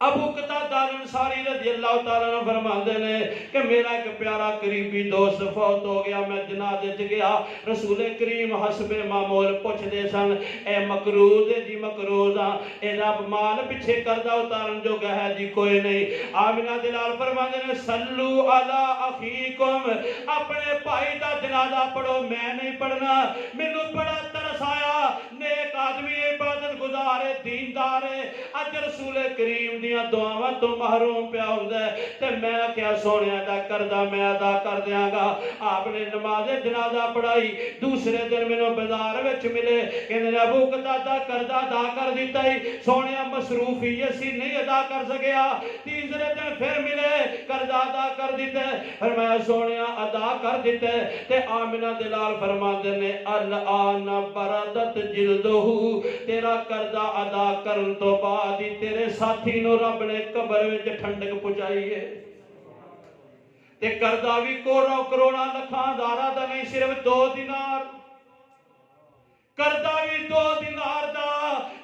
ابو قتادہ انصاری رضی اللہ تعالیٰ عنہ فرماندے نے کہ میرا ایک پیارا قریبی دوست فوت ہو گیا، میں جنازے چ گیا، رسول کریم حسب معمول پوچھ دے سن اے مقروض ہے جی مقروض ہاں، اے رب مال پیچھے کردہ اتارن جو ہے جی کوئی نہیں۔ آمنہ دلال فرماندے نے سلو علی اخیکم، اپنے بھائی دا جنازہ پڑھو، میں نہیں پڑھنا، مینوں بڑا ترس آیا، نیک آدمی عبادت گزار ہے، دیندار ہے، اج رسول کریم دیاں دعاواں تو محروم پیا ہوندا ہے، تے میں کیا سونے دا کردہ میں ادا کر دیاں گا۔ آپ نے نماز جنازہ پڑھائی، دوسرے دن مینوں بازار وچ ملے، کہندے نے ابو قتادہ کردہ ادا کر دیتا ہی، سونے مصروفیت سی نہیں ادا کر سکیا، تیسرے دن پھر ملے کردہ ادا کر دیتا ہے، فرمایا سونے ادا کر دیتا ہے، تے آمنہ دلال فرماندے نے الان بردت جلدہ، تیرا کردہ ادا کرن تو بعد ہی تیرے ساتھی نو رب نے قبر وچ ٹھنڈک پہنچائی ہے۔ تے کردہ بھی کروڑا لکھاں ہزاراں دا نہیں، صرف 2 دینار، کردہ بھی 2 دینار دا،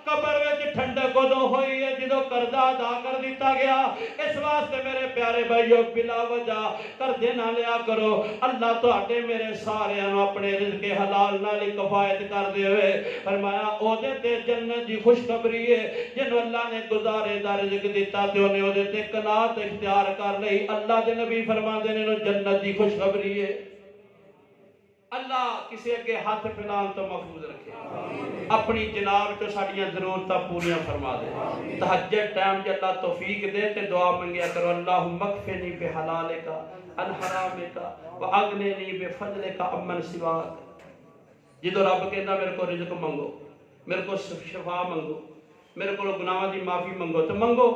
قبر وچ ٹھنڈک ادوں ہوئی ہے جدوں کردہ ادا کر دیتا گیا۔ اس واسطے میرے پیارے بھائیو بلا وجہ کردے نہ لیا کرو، اللہ تواڈے میرے سارے اپنے رزق حلال نال کفایت کر دے ہوئے، فرمایا او دے تے جنت دی خوشخبری ہے، جنوں اللہ نے گزارے دا رزق دیتا تے اونے او دے تے قناعت اختیار کر لئی۔ اللہ دے نبی فرماندے نے جنت دی خوشخبری ہے۔ اللہ کسی اگے ہاتھ پھیلان تو محفوظ رکھے، اپنی جناب تو ساڑیاں ضرورتاں پوریاں فرما دے، تہجد ٹائم جے اللہ توفیق دے تے دعا منگیا کرو اللہم اکفنی بحلالکا عن حرامکا واغننی بفضلکا عمن سواک۔ جدو رب کہندا میرے کو رزق منگو، میرے کو شفا منگو، میرے کو گناہاں دی معافی منگو تو منگو۔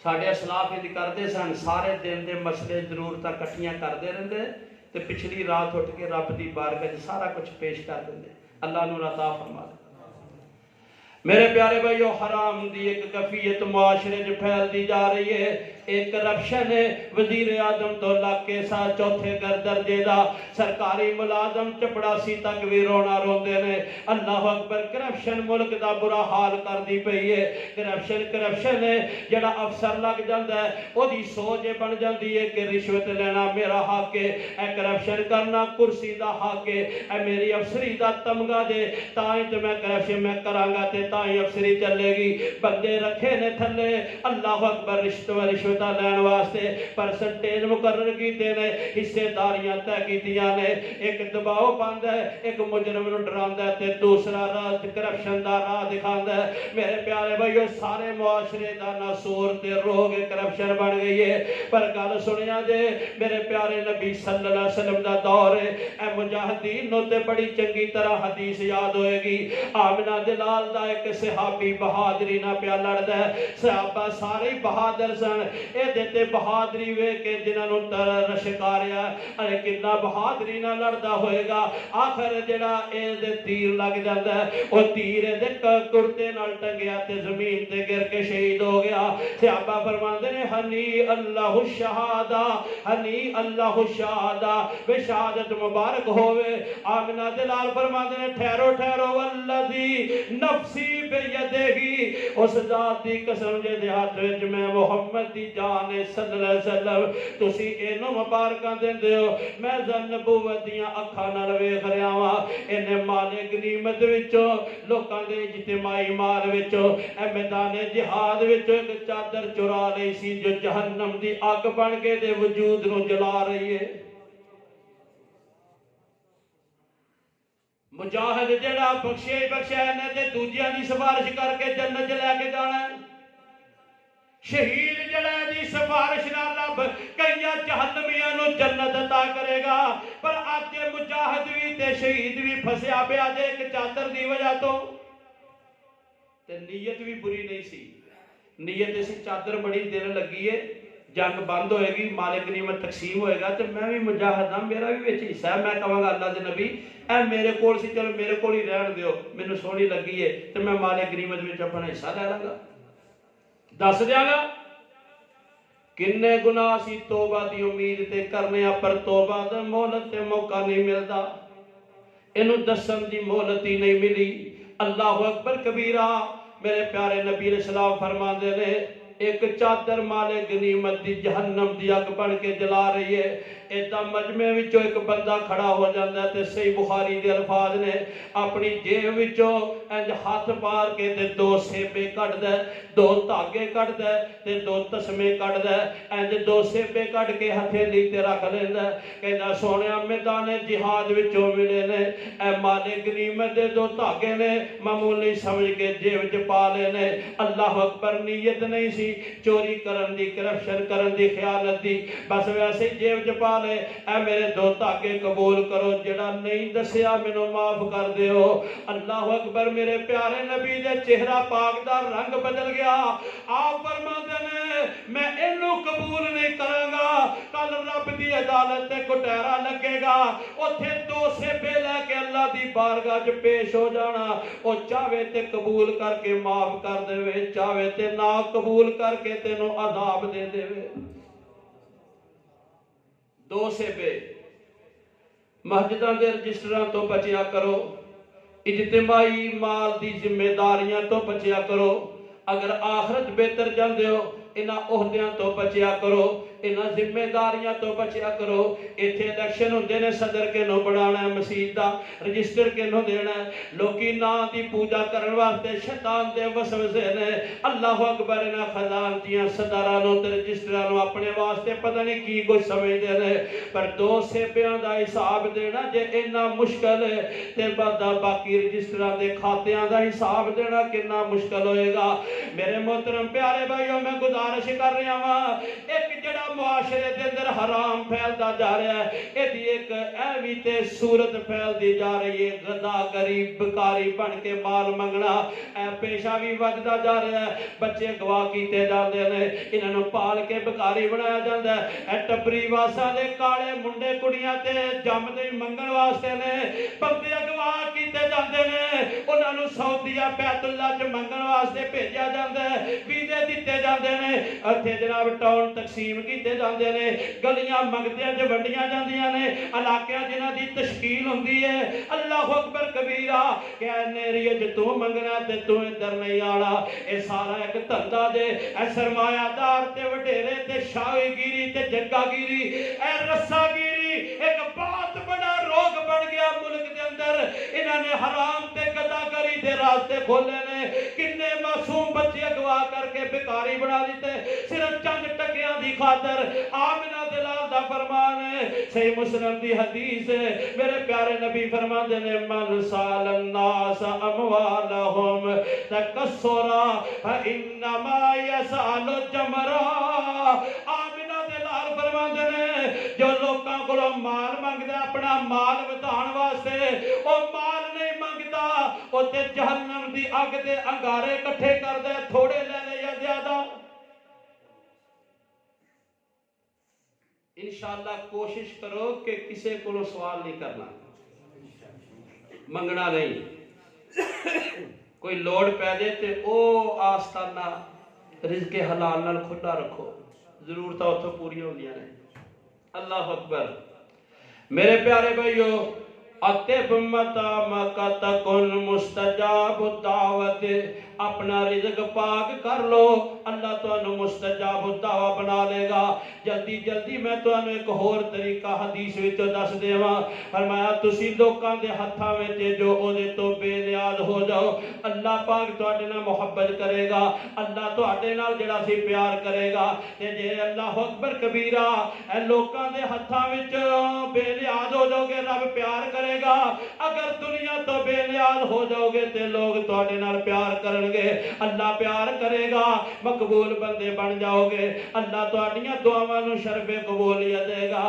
ساڑے اسلاف یہ کردے سن، سارے دن دے مسئلے ضرورتاں کٹیاں کردے رہندے تے پچھلی رات اٹھ کے رب دی بارگاہ وچ سارا کچھ پیش کر دے، اللہ نور عطا فرما دے۔ میرے پیارے بھائیو حرام دی ایک کفیت معاشرے جو پھیل دی جا رہی ہے، ایک کرپشن ہے، وزیر اعظم تو لاکھ کے ساتھ چوتھے درجے دا سرکاری ملازم چپڑاسی تک بھی رونا روندے نے۔ اللہ اکبر، کرپشن ملک دا برا حال کر دی پئی ہے۔ کرپشن ہے جڑا افسر لگ جاندا ہے او دی سوچ بن جاندی ہے کہ رشوت لینا میرا حق ہے، اے کرپشن کرنا کرسی دا حق ہے، اے میری افسری دا تمغہ دے تائیں تے میں کرپشن میں کراں گا تے تائیں افسری چلے گی۔ بندے رکھے نے تھلے اللہ اکبر رشوتاں لین واسطے پرسنٹیج مقرر کیتے نے، حصے داریاں طے کیتیاں نے، ایک دباؤ پاندا ہے، ایک مجرم نوں ڈراندا ہے تے دوسرا راہ کرپشن دا راہ دکھاندا ہے۔ میرے پیارے بھائیو سارے معاشرے دا ناسور تے روگ کرپشن بن گئی ہے، پر گل سنیا جے میرے پیارے نبی صلی اللہ علیہ وسلم دا دور ہے، اے مجاہدین نوں تے بڑی چنگی طرح حدیث یاد ہوئے گی۔ آمنہ دلال دا ایک صحابی بہادری نہ پیا لڑدا ہے، صحابہ سارے بہادر سن، اے دیتے بہادری وے کہ جنہاں نوں رشکاریا ارے کتنا بہادری نہ لڑدا ہوئے گا، آخر جڑا اے دے تیر لگ جاندا ہے او تیر دے کرتے نال ٹنگیا تے زمین تے گر کے شہید ہو گیا۔ صحابہ فرماندے نے ہنی اللہ الشہادہ، ہنی اللہ الشہادہ، بے شہادت مبارک ہوئے۔ آمنہ دلال فرماندے نے ٹھہرو ٹھہرو والذی نفسی بیدہی، اس ذات دی قسم جے دے ہاتھ وچ میں محمد دی جان صلی اللہ علیہ وسلم تسی اینو مبارکاں دیندے ہو، میں زن نبوت دیاں اکھاں نال ویکھ رہا ہاں، اینے مال غنیمت وچوں لوکاں دے اجتماعی مال وچوں اے میدان جہاد وچوں ایک چادر چرا لئی سی جو جہنم دی اگ بن کے دے وجود نو جلا رہی ہے۔ مجاہد جڑا بخشے نے تے دوجیاں دی سفارش کر کے جنت لے کے جانا ہے، شہید جڑا دی سفارش نال رب کئیاں جہنمیاں نو جنت عطا کرے گا، پر اج مجاہد بھی تے شہید بھی پھسیا پیا دے ایک چادر دی وجہ تو، تے نیت بھی بری نہیں سی، نیت اسی چادر بڑی دل لگی ہے، جنگ بند ہوئے گی، مال غنیمت تقسیم ہوئے گا، تے میں بھی مجاہد ہاں، میرا بھی وچ حصہ ہے، میں کہاں گا اللہ دے نبی اے میرے کول سی چلو میرے کول ہی رہن دیو، مینوں سونی لگی ہے تے میں مال غنیمت وچ اپنا حصہ لے لاں گا۔ دس دیا گا کنے گناہ سی توبہ دی امید تے کرنے پر توبہ دا مہلت تے موقع نہیں ملدا، انہوں دسن دی مہلت ہی نہیں ملی۔ اللہ اکبر کبیرہ، میرے پیارے نبی علیہ السلام فرما دے نے ایک چادر مالے غنیمت دی جہنم دی اگ بن کے جلا رہی ہے. ایدہ مجمع وچوں ایک بندہ کھڑا ہو جاندہ ہے تے صحیح بخاری دے الفاظ نے اپنی جیب وچوں انج ہاتھ مار کے تے 2 سیبے کٹ دے, 2 دھاگے کٹ دے تے 2 تسمے کٹ دے, انج 2 سیبے کٹ کے ہتھیلی تے رکھ لیندا ہے. کہندا سونیا میدان جہاد وچوں ملے نے, اے مالے غنیمت دے 2 دھاگے نے, معمولی سمجھ کے جیب وچ پا لے نے. اللہ اکبر, نیت نہیں سی چوری کرن دی, کرپشن کرن دی, خیانت دی, بس ویسے جیب وچ پا لے. اے میرے 2 دھاگے قبول کرو, جڑا نہیں دسیا مینوں معاف کر دیو. اللہ اکبر, میرے پیارے نبی دے چہرہ پاک دا رنگ بدل گیا. آپ فرماتے نے میں اینو قبول نہیں کراں گا, کل رب دی عدالت تے کٹہرا لگے گا, اوتھے 2 سیبے لے کے اللہ دی بارگاہ وچ پیش ہو جانا. او چاہے تے قبول کر کے معاف کر دے, چاہے تے نہ قبول کر کے تینوں عذاب دے دے. 2 سیبے. مسجداں دے رجسٹراں تو بچیا کرو, اجتماعی مال دی ذمہ داریاں تو بچیا کرو. اگر آخرت بہتر جاندے ہو انہاں عہدیاں تو بچیا کرو, انہاں ذمہ داریاں تو بچیا کرو. ایتھے الیکشن ہوندے نے, صدر کے نو بنانا ہے, مسجد دا رجسٹر کے نو دینا ہے, لوکی نا دی پوجا کرن واسطے شیطان دے وسوسے نے. اللہ اکبر, انہاں خزانچیاں صدراں نو تے رجسٹراں نو اپنے واسطے پتہ نہیں کی کچھ سمجھدے نے. پر 2 سیبیاں دا حساب دینا جے اتنا مشکل ہے تے باقی رجسٹراں دے کھاتیاں دا حساب دینا کتنا مشکل ہوئے گا. میرے محترم پیارے بھائیوں, میں گزارش کر رہا ہوں, ایک جڑا معاشرے دے اندر حرام پھیلدا جا رہا ہے, ایدی ایک ایویں تے صورت پھیلدی جا رہی ہے, غداگری بکاری بن کے مال منگنا, اے پیشہ بھی وجدا جا رہا ہے. بچے گواہ کیتے جاندے نے, انہاں نوں پال کے بکاری بنایا جاندا ہے. اے ٹبری واساں دے کالے منڈے کڑیاں تے جمدے منگن واسطے نے, بندے گواہ کیتے جاندے نے, انہاں نوں سعودیہ بیت اللہ چ منگن واسطے بھیجیا جاندا ہے, ویزے دتے جاندے نے, اتھے جناب ٹاؤن تقسیم کیتے جاندے نے, گلیاں منگتیاں چ ونڈیاں جاندیاں نے, علاقیاں جنہاں دی تشکیل ہوندی ہے. اللہ اکبر کبیرہ, کہ نیری وچ تو منگنا تے تو ادھر نہیں آنا. اے سارا ایک دھندا جے, اے سرمایہ دار تے وڈیرے تے شاہی گیری تے جگہ گیری, اے رسا گیری ایک بہت بڑا روگ بن گیا ملک دے اندر. انہاں نے حرام تے گداگری دے راستے کھولے نے, کنے معصوم بچے اگوا کر کے بکاری بنا دیتے صرف چند ٹکیاں دی خاطر. آمنہ دلال دا فرمان ہے, صحیح مسلم دی حدیث ہے, میرے پیارے نبی فرماتے نے, من سال الناس اموالہم تکسرا فانما یسال جمرا. آمنہ دلال فرماتے نے, جو لوکاں کو مال منگدا اپنا مال ودھان واسطے, او مال نہیں منگدا, او تے جہنم دی اگ دے انگارے کٹھے کر دے, تھوڑے لے لے یا زیادہ. انشاءاللہ کوشش کرو کہ کسی کو سوال نہیں کرنا, منگنا نہیں. کوئی لوڑ پہ دے تے او آستانہ رزق حلال نال کھلا رکھو, ضرورتاں اتھوں پوری ہوندیاں نے. اللہ اکبر. میرے پیارے بھائیو, اتب مطامک تکن مستجاب الدعوت, اپنا رزق پاک کر لو, اللہ تو انہوں مستجاب الدعوت بنا لے گا. جلدی جلدی میں تو انہوں ایک اور طریقہ حدیث وچ دس دیواں. فرمایا تسی لوکاں دے ہتھاں وچ جو او دے تو بے نیاز ہو جاؤ, اللہ پاک تواڈے نال محبت کرے گا, اللہ تواڈے نال جڑا سی پیار کرے گا. تے جے اللہ اکبر کبیرہ, اے لوکاں دے ہتھاں وچ بے نیاز ہو جاؤ گے, رب پیار کرے گا. اگر دنیا تو بے نیاز ہو جاؤ گے تے لوگ تواڈے نال پیار کرن گے, اللہ پیار کرے گا, مقبول بندے بن جاؤ گے, اللہ تواڈیاں دعاواں نوں شرف قبولیت دے گا.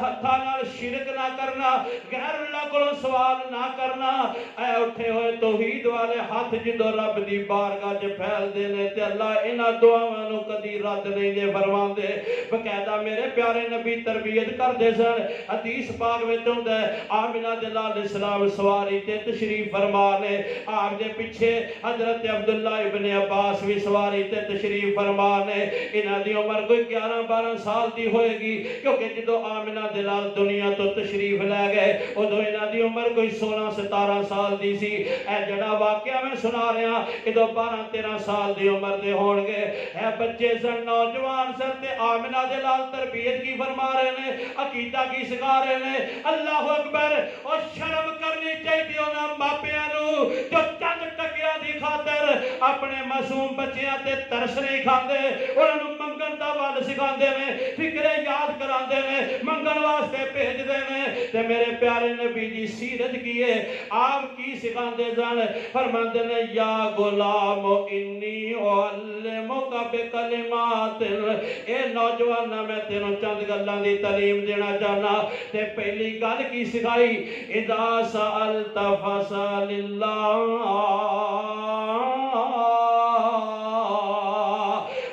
ہتھاں نال شرک نہ کرنا, غیر اللہ کو سوال نہ کرنا. اے اٹھے ہوئے توحید والے ہاتھ جدوں رب دی بارگاہ وچ پھیل دے نے تے اللہ انہاں دعاواں نوں کدی رد نہیں دے فرماندے. باقاعدہ میرے پیارے نبی تربیت کردے سن, حدیث حدیث پاک میں ہوتا ہے آمنہ دے لال السلام سواری تے تشریف فرما نے آپ دے پیچھے حضرت عبداللہ ابن عباس بھی سواری تے تشریف فرما نے انہاں دی عمر کوئی 11-12 سال دی ہوئے گی کیونکہ جدو آمنہ دے لال دنیا تو تشریف لے گئے ادو انہاں دی عمر کوئی 16-17 سال دی سی اے جڑا واقعہ میں سنا رہا ادو 12-13 سال دی عمر دے ہون گے اے بچے سن نوجوان سن تے آمنہ دے لال تربیت کی فرما رہے نے عقیدہ کی سکھا رہے نے اللہ اکبر اور شرم کرنی چاہیے انہاں ماپیاں نو جو چند ٹکیاں دی خاطر اپنے معصوم بچیاں تے ترس نہیں کھاندے انہاں نو منگن دا ول سکھاندے نے فکرے یاد کراندے نے منگن واسطے بھیج دے نے تے میرے پیارے نبی دی سیرت کی ہے آپ کی سکھاندے سن فرماندے نے یا غلام انی اعلمک بکلمات اے نوجوان میں تینوں چند گلاں دی تعلیم دینا چاہنا تے پہلی گل کی سکھائی اذا سألت فسأل اللہ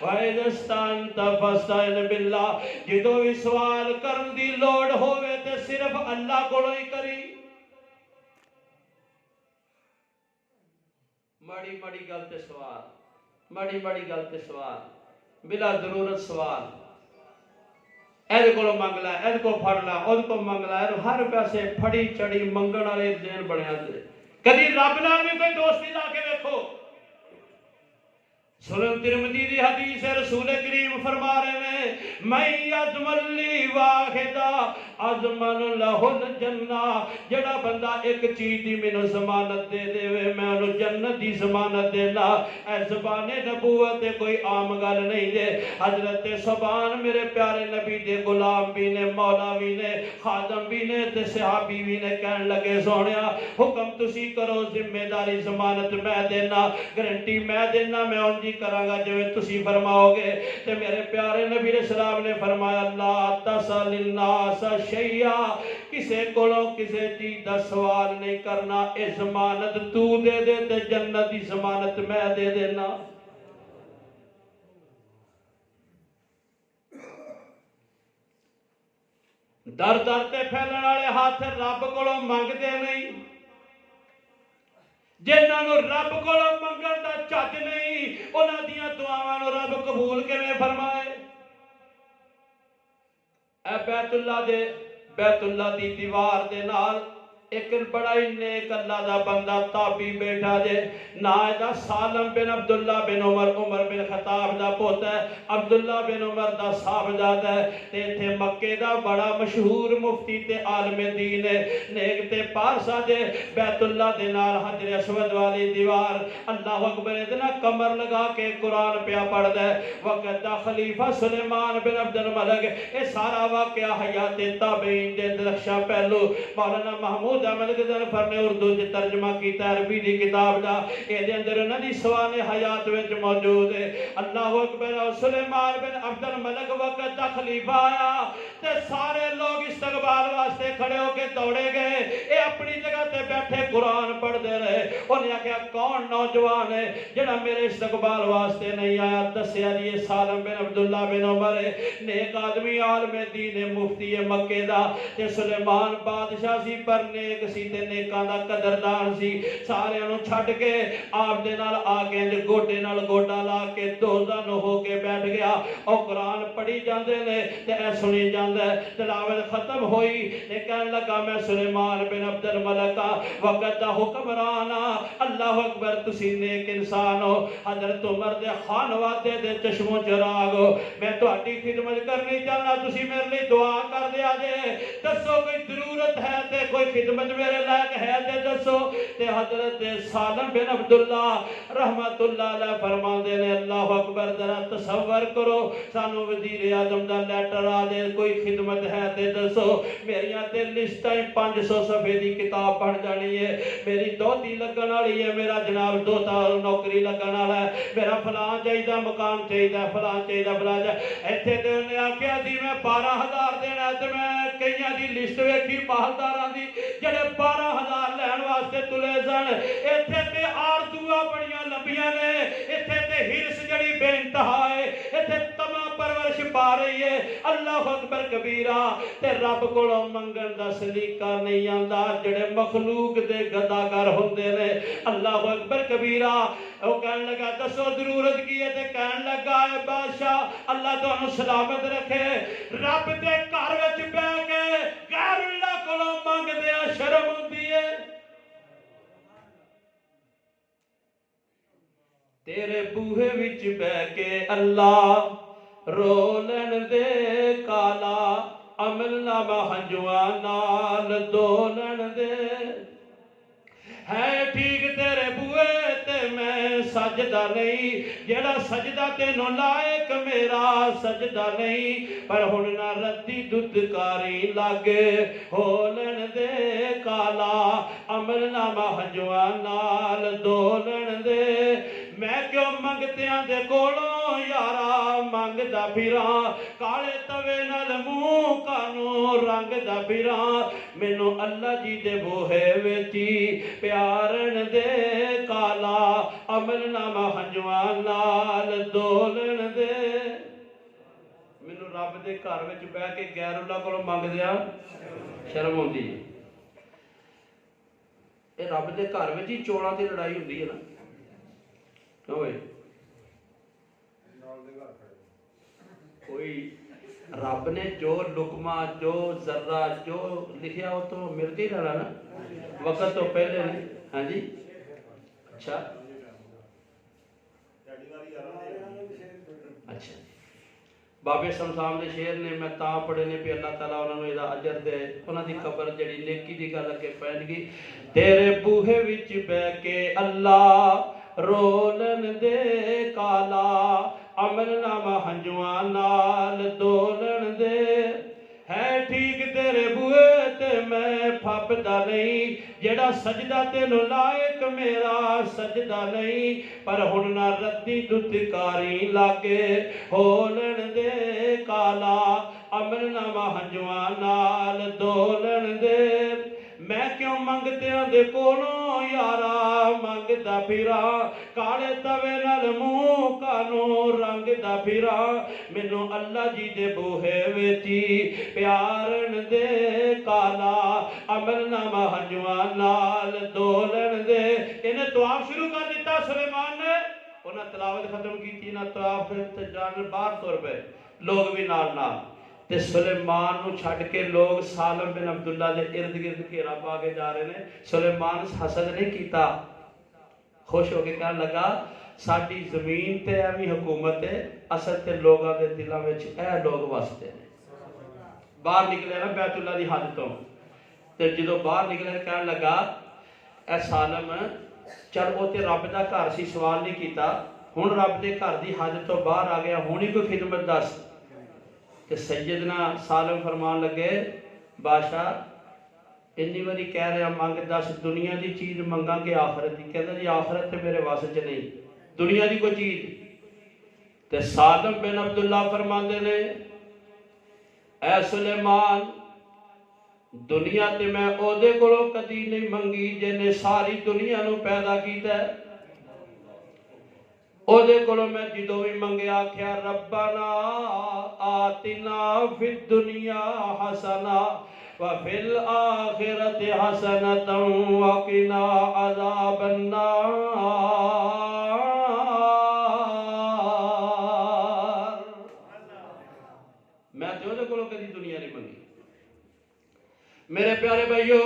وَإِذَا اسْتَعَنْتَ فَاسْتَعِنْ بِاللَّهِ جدو بھی سوال کرن دی لوڑ ہوئے تے صرف اللہ کو ہی کری ماڑی ماڑی گل تے سوال ماڑی ماڑی گل تے سوال بلا ضرورت سوال ایدے کو منگ لا ایدے کو پھڑ لا اود کو منگ لا ہر پیسے پھڑی چڑی منگن والے ذہن بنیا دے کدی رب نال بھی کوئی دوستی لا کے دیکھو سنن ترمذی دی حدیث ہے رسول کریم فرما رہے ہیں میں یضمن لی واحدہ ازمن لہ الجنہ جڑا بندہ ایک چیز دی مینوں ضمانت دے دے میں انہوں جنت دی ضمانت دینا اے زبان نبوت کوئی عام گل نہیں دے حضرت سبحان میرے پیارے نبی دے غلام بھی نے مولا بھی نے خادم بھی نے تے صحابی بھی نے کہن لگے سونیا حکم تسی کرو ذمہ داری ضمانت میں دینا گارنٹی میں دینا میں ان جی کراں گا جو تسی فرماؤ گے تے میرے پیارے نبی علیہ السلام نے فرمایا اللہ تسأل الناس شیئا کسے کولوں کسے چیز دا سوال نہیں کرنا اے ضمانت تو دے دے تے جنت دی ضمانت میں دے دینا در در تے پھیلن والے ہاتھ رب کولوں منگدے نہیں جنہاں نو رب کولوں منگن دا چج نہیں انہاں دیاں دعاواں نو رب قبول کیویں فرمائے اے بیت اللہ دی دیوار دے نال ایک بڑا ہی نیک اللہ دا بندہ تابی بیٹھا جے نا دا سالم بن عبداللہ بن عمر بن خطاب دا پوتا ہے عبداللہ بن عمر دا صاحبزادہ ہے تے تھے مکے دا بڑا مشہور مفتی تے عالم دین ہے نیک تے پارسا دے بیت اللہ دے نال حجر اسود والی دیوار اللہ اکبر اتنا کمر لگا کے قرآن پیا پڑھ دے وقت دا خلیفہ سلیمان بن عبد الملک اے سارا واقعہ حیات تابعین دے درخشاں پہلو مولانا محمود احمد غضنفر نے اردو سے ترجمہ کیتا عربی دی کتاب دا اے دے اندر انہاں دی سوان حیات وچ موجود ہے اللہ اکبر سلیمان بن عبد الملک وقت دا خلیفہ آیا تے سارے لوگ استقبال واسطے کھڑے ہو کے دوڑے گئے اے اپنی جگہ تے بیٹھے قرآن پڑھ دے رہے انہیں کہا کون نوجوان ہے جڑا میرے استقبال واسطے نہیں آیا دسیا جی سالم بن عبداللہ بن عمر نیک آدمی عالم دین مفتی مکے دا تے سلیمان بادشاہ سی پر نیک سی تے نیکاں دا قدردان سی سارے انہوں چھٹ کے آپ دے نال آگے گوڑے نال گوڑا لا کے دوزن ہو کے بیٹھ گیا اور قرآن پڑھی جاندے نے تے اے سنی جاندے تلاوت ختم ہوئی تے کہنے لگا میں سلیمان بن عبد الملک وقت دا حکمرانا اللہ اکبر تسی نیک انسان ہو حضرت عمر دے خانوادے دے چشموں چراغ ہو میں تو اٹی خدمت کرنی چاہنا تسی میرے لئے دعا کر دیا جے دسو کوئی ضرورت ہے تے کوئی خدمت میرے لائق ہے تے دسو تے حضرت سالم بن عبداللہ رحمت اللہ علیہ فرمان دے نے اللہ اکبر ذرا تصور کرو سانو وزیر اعظم دا لیٹر آ دے کوئی خدمت ہے تے دسو میریاں تے لسٹیں 500 صفحے دی کتاب پڑھ جانی ہے میری دوتی لگن والی ہے میرا جناب دوتا نوکری لگن والا ہے میرا فلاں چاہیے مکان چاہیے فلاں چاہیے فلاں ایتھے تے انہیں آکھیا سی میں 12,000 دینا تے میں کئیاں دی لسٹ ویکھی مالداراں دی جڑے 12,000 لین واسطے تلے سن ایتھے تے آرزواں بڑیاں لمبیاں نے ایتھے تے ہرس جڑی بے انتہا ہے ایتھے تما پرورش پا رہی ہے اللہ اکبر کبیرہ تے رب کولوں منگن دا سلیقہ نہیں آندا جڑے مخلوق دے گداگر ہوندے نے اللہ اکبر کبیرہ وہ کہن لگا دسو ضرورت کی ہے تے کہن لگا اے بادشاہ اللہ تانوں سلامت رکھے رب دے گھر وچ بیٹھ کے غیر اللہ کولوں منگدے شرم ہوندی ہے تیرے بوہے وچ بیٹھ کے اللہ رولن دے کالا عمل نامہ ہنجواں نال دولن دے ہے ٹھیک تیرے بوئے تے میں سجدہ نہیں جڑا سجدہ تینوں لائق میرا سجدہ نہیں پر ہن نہ ردی دتکاری لاگے ہولن دے کالا عمل نامہ ہنجواں نال دولن دے میں کیوں منگتیاں دے کولوں یارا منگدا پھراں کالے توے نال منہ کانوں رنگدا پھراں مینوں اللہ جی دے بوہے وچی پیارن دے کالا عمل نامہ ہنجواں نال دولن دے مینوں رب دے گھر وچ بیٹھ کے غیر اللہ کولوں منگدیاں شرم ہوندی ہے اے رب دے گھر وچ ہی چوڑاں دی لڑائی ہوندی ہے نا کوئی رب نے جو لقمہ جو ذرہ جو لکھیا ہو تو مل کے ہی رہنا نا وقت تو پہلے نہیں ہاں جی اچھا اچھا بابے سمسام دے شیر نے میں تاں پڑھے نے پہ اللہ تعالیٰ انہوں نے اجر دے انہوں دی قبر جڑی نیکی دی گل اگے پہن گئی تیرے بوہے وچ بیٹھ کے اللہ رولن دے کالا عمل نامہ ہنجواں نال دولن دے ہے ٹھیک تیرے بوئے تے میں پھپدا نہیں جڑا سجدہ تینوں لائق میرا سجدہ نہیں پر ہن نہ ردی دتکاری لاگے ہولن دے کالا عمل نامہ ہنجواں نال دولن دے میں کیوں منگتیاں دے کولوں یارا منگدا پھراں کالے توے نال منہ کانوں رنگدا پھراں مینوں اللہ جی دے بوہے وچی پیارن دے کالا عمل نامہ ہنجواں نال دولن دے انہیں طواف شروع کر دیتا سلیمان نے انہیں تلاوت ختم کی تھی نہ طواف تے جان باہر طور پہ لوگ بھی نال نال تے سلیمان نو چھڑ کے لوگ سالم بن عبداللہ دے ارد گرد گھیرا پا کے جا رہے ہیں سلیمان حسد نہیں کیتا خوش ہو کے کہنے لگا ساڈی زمین تے ایویں حکومت ہے اصل تے لوگاں دے دلاں وچ اے لوگ وستے ہیں باہر نکلے نا بیت اللہ دی حد تو تے جدوں باہر نکلے کہنے لگا اے سالم چل وہ تے رب دا گھر سی سوال نہیں کیتا ہن رب دے گھر دی حد تو باہر آ گیا ہن ہی کوئی خدمت دس کہ سیدنا سالم فرمان لگے بادشاہ انی باری کہہ رہے ہیں مانگ دس دنیا دی چیز منگاں گے آخرت دی کہتا جی آخرت تے میرے واسطے نہیں دنیا دی کوئی چیز تے سالم بن عبداللہ فرمان دے نے اے سلیمان دنیا تے میں او دے کولوں کدی نہیں منگی جنے ساری دنیا نو پیدا کیتا ہے او دے کولو میں جدو بھی منگیا کیا ربنا آتنا فی الدنیا حسنا وفی الآخرت حسنتا وقنا عذاب النار میں تو دے کولو کدی دنیا نہیں منگی میرے پیارے بھائیو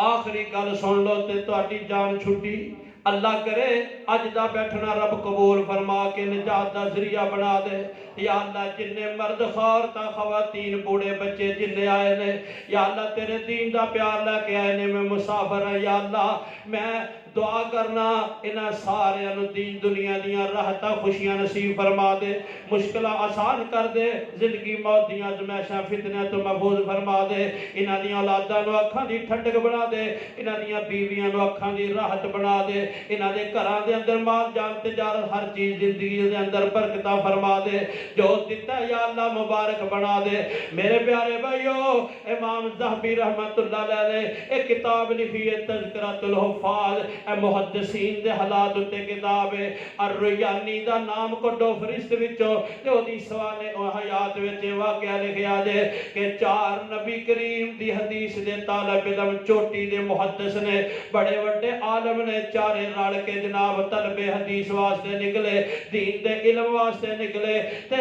آخری گل سن لو تے تہاڈی جان چھٹی اللہ کرے اج دا بیٹھنا رب قبول فرما کے نجات دا ذریعہ بنا دے یا اللہ جننے مرد خوارتا خواتین بوڑھے بچے جننے آئے نے یا اللہ تیرے دین دا پیار لے کے آئے نے میں مسافر ہیں یا اللہ میں دعا کرنا انہاں سارے دین دنیا دیاں راحتاں خوشیاں نصیب فرما دے مشکلہ آسان کر دے زندگی موت دیاں آزمائشاں فتنہ تو محفوظ فرما دے انہاں دیاں اولاداں نو اکھاں دی ٹھنڈک بنا دے انہاں دیاں بیویاں نو اکھاں دی راحت بنا دے انہاں دے گھراں دے اندر مال جان تجارت ہر چیز زندگی دے اندر برکتاں فرما دے جو دیتا یا اللہ مبارک بنا دے میرے پیارے بھائیو امام ذہبی رحمت اللہ علیہ نے ایک کتاب لکھی ہے تذکرۃ الحفاظ اے محدثین دے حالات تے کتاب ہے الریانی دا نام کڈو فرشت وچوں تے اودی سوال حیات وچ واقعہ لکھیا جے کہ 4 نبی کریم دی حدیث دے طالب علم چوٹی دے محدث نے بڑے وڈے عالم نے چارے رل کے جناب طلب حدیث واسطے نکلے دین دے علم واسطے نکلے تے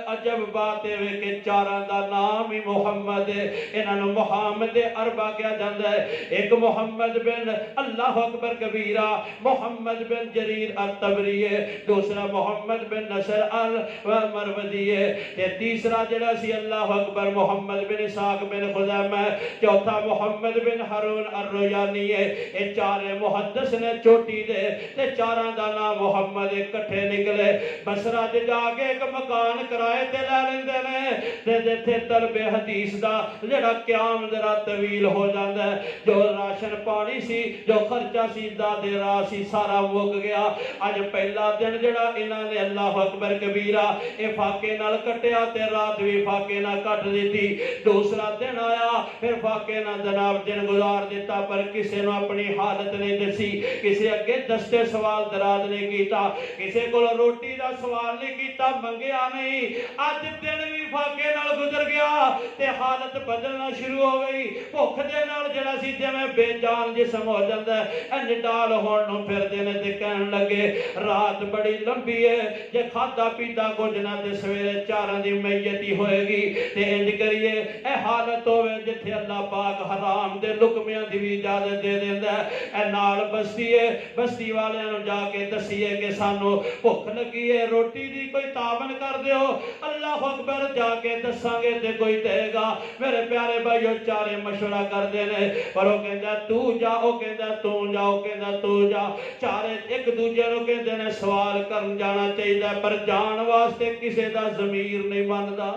عجب بات ہے کہ چاراں دا نام ہی محمد ہے انہاں نوں محمد اربع کہا جاندا ہے ایک محمد بن اللہ اکبر کبیرہ محمد بن جریر الطبری ہے دوسرا محمد بن نصر المروزی ہے تے تیسرا جڑا سی اللہ اکبر محمد بن اسحاق بن خزیمہ چوتھا محمد بن ہارون الریانی ہے اے چارے محدث نے چوٹی دے تے چاراں دا نام محمد اکٹھے نکلے بصرہ دے جا کے ایک مکان کرائے تے لے لیندے نے تے جتھے طلب حدیث دا جڑا قیام ذرا طویل ہو جاندا ہے جو راشن پانی سی جو خرچہ سی دادے راہ سی سارا مک گیا اج پہلا دن جڑا انہاں نے اللہ اکبر کبیرہ اے فاقے نال کٹیا تے رات بھی فاقے نال کٹ دیتی دوسرا دن آیا پھر فاقے نال جناب دن گزار دیتا پر کسے نو اپنی حالت نہیں دسی کسے اگے دستے سوال دراز نہیں کیتا کسے کو روٹی دا سوال نہیں کیتا منگیا نہیں اج دن بھی فاقے نال گزر گیا تے حالت بدلنا شروع ہو گئی بھوک دے نال جڑا سی جویں بے جان جسم ہو جاندا ہے انج ڈال ہون نوں پھر دے نے تے کہن لگے رات بڑی لمبی ہے جے کھادا پیتا کچھ نہ تے سویرے چاراں دی میت ہی ہوئے گی تے انج کریے اے حالت ہوے جتھے اللہ پاک حرام دے لقمیاں دی بھی اجازت دے دیندا ہے اے نال بستی ہے بستی والیاں نوں جا کے دسیے کہ سانو بھوک لگی ہے روٹی دی کوئی تعاون کر دیو اللہ اکبر جا کے دساں گے تے کوئی دے گا میرے پیارے بھائیو چارے مشورہ کر دے نے پر او کہندا تو جا او کہندا تو جا او کہندا تو جا چارے ایک دوجے نوں کہندے نے سوال کرن جانا چاہیدا پر جان واسطے کسے دا ضمیر نہیں مندا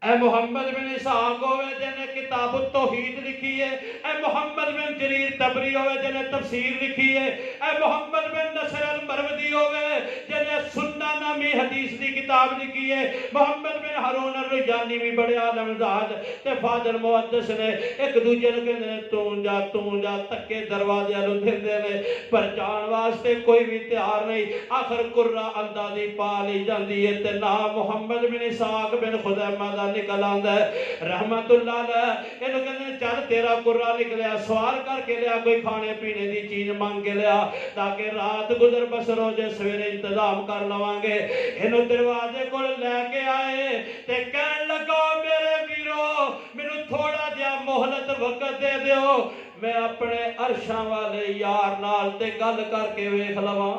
اے محمد بن اسحاق ہوئے جنہیں کتاب التوحید لکھی ہے اے محمد بن جریر طبری ہوئے جنہیں تفسیر لکھی ہے اے محمد بن نصر المروزی ہوئے جنہیں سنہ نامی حدیث دی کتاب لکھی ہے محمد بن ہارون الریانی بھی بڑے عالم ذات تے فاضل محدث نے ایک دوجے نوں کہندے نے تو جا تکے دروازے والوں دھندے نے پر جان واسطے کوئی بھی تیار نہیں آخر قرہ اندازی پا لی جاندی ہے تے نام محمد بن اسحاق بن خزیمہ دا نکل آندا ہے رحمت اللہ علیہ انہوں کہنے چل تیرا قرآن نکلیا سوال کر کے لیا کوئی کھانے پینے دی چیز مانگ کے لیا تاکہ رات گزر بسر ہو جائے سویرے انتظام کر لواں گے انہوں دروازے کو لے کے آئے تے کہن لگا میرے ویرو مینوں تھوڑا جہا مہلت وقت دے دیو میں اپنے عرشاں والے یار نال تے گل کر کے ویکھ لواں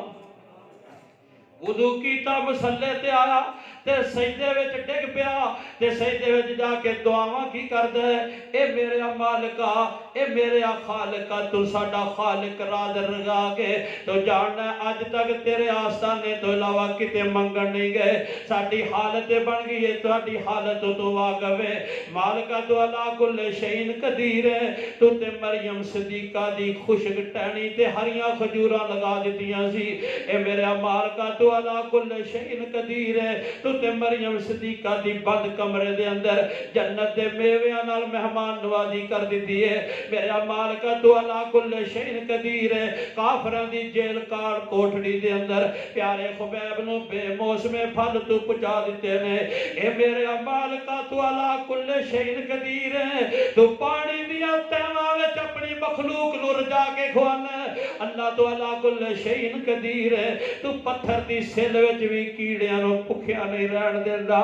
وضو کیتا مصلے تے آیا تے سجدے وچ ڈگ پیا تے سجدے وچ جا کے دعاواں کی کردا ہے اے میرے مالکا اے میرے خالقا تو ساڈا خالق راز رگا کے تو جاننا اج تک تیرے آستانے تو علاوہ کتے منگن نہیں گئے ساڈی حالت بن گئی ہے تہاڈی حالت تو واقف ہے مالکا تو علا کل شیء قدیر ہے تو تے مریم صدیقہ دی خشک ٹہنی تے ہریاں کھجوراں لگا دتیاں سی اے میرے مالکا تو علا کل شیء قدیر ہے تو تے مریم صدیقہ دی بند کمرے دے اندر جنت دے میویاں نال مہمان نوازی کر دیتی ہے میرا مالکہ تو علا کل شیء قدیر ہے کافراں دی جیل کار کوٹھڑی دے اندر پیارے خبیب نو بے موسم پھل تو پچا دیتے نے اے میرے مالکہ تو علا کل شیء قدیر ہے تو پانی دیا تیواں وچ اپنی مخلوق نو رجا کے کھوانا ہے اللہ تو علا کل شیء قدیر ہے تو پتھر دی سل وچ بھی کیڑیاں نو بھکھیا نہیں رہن دیندا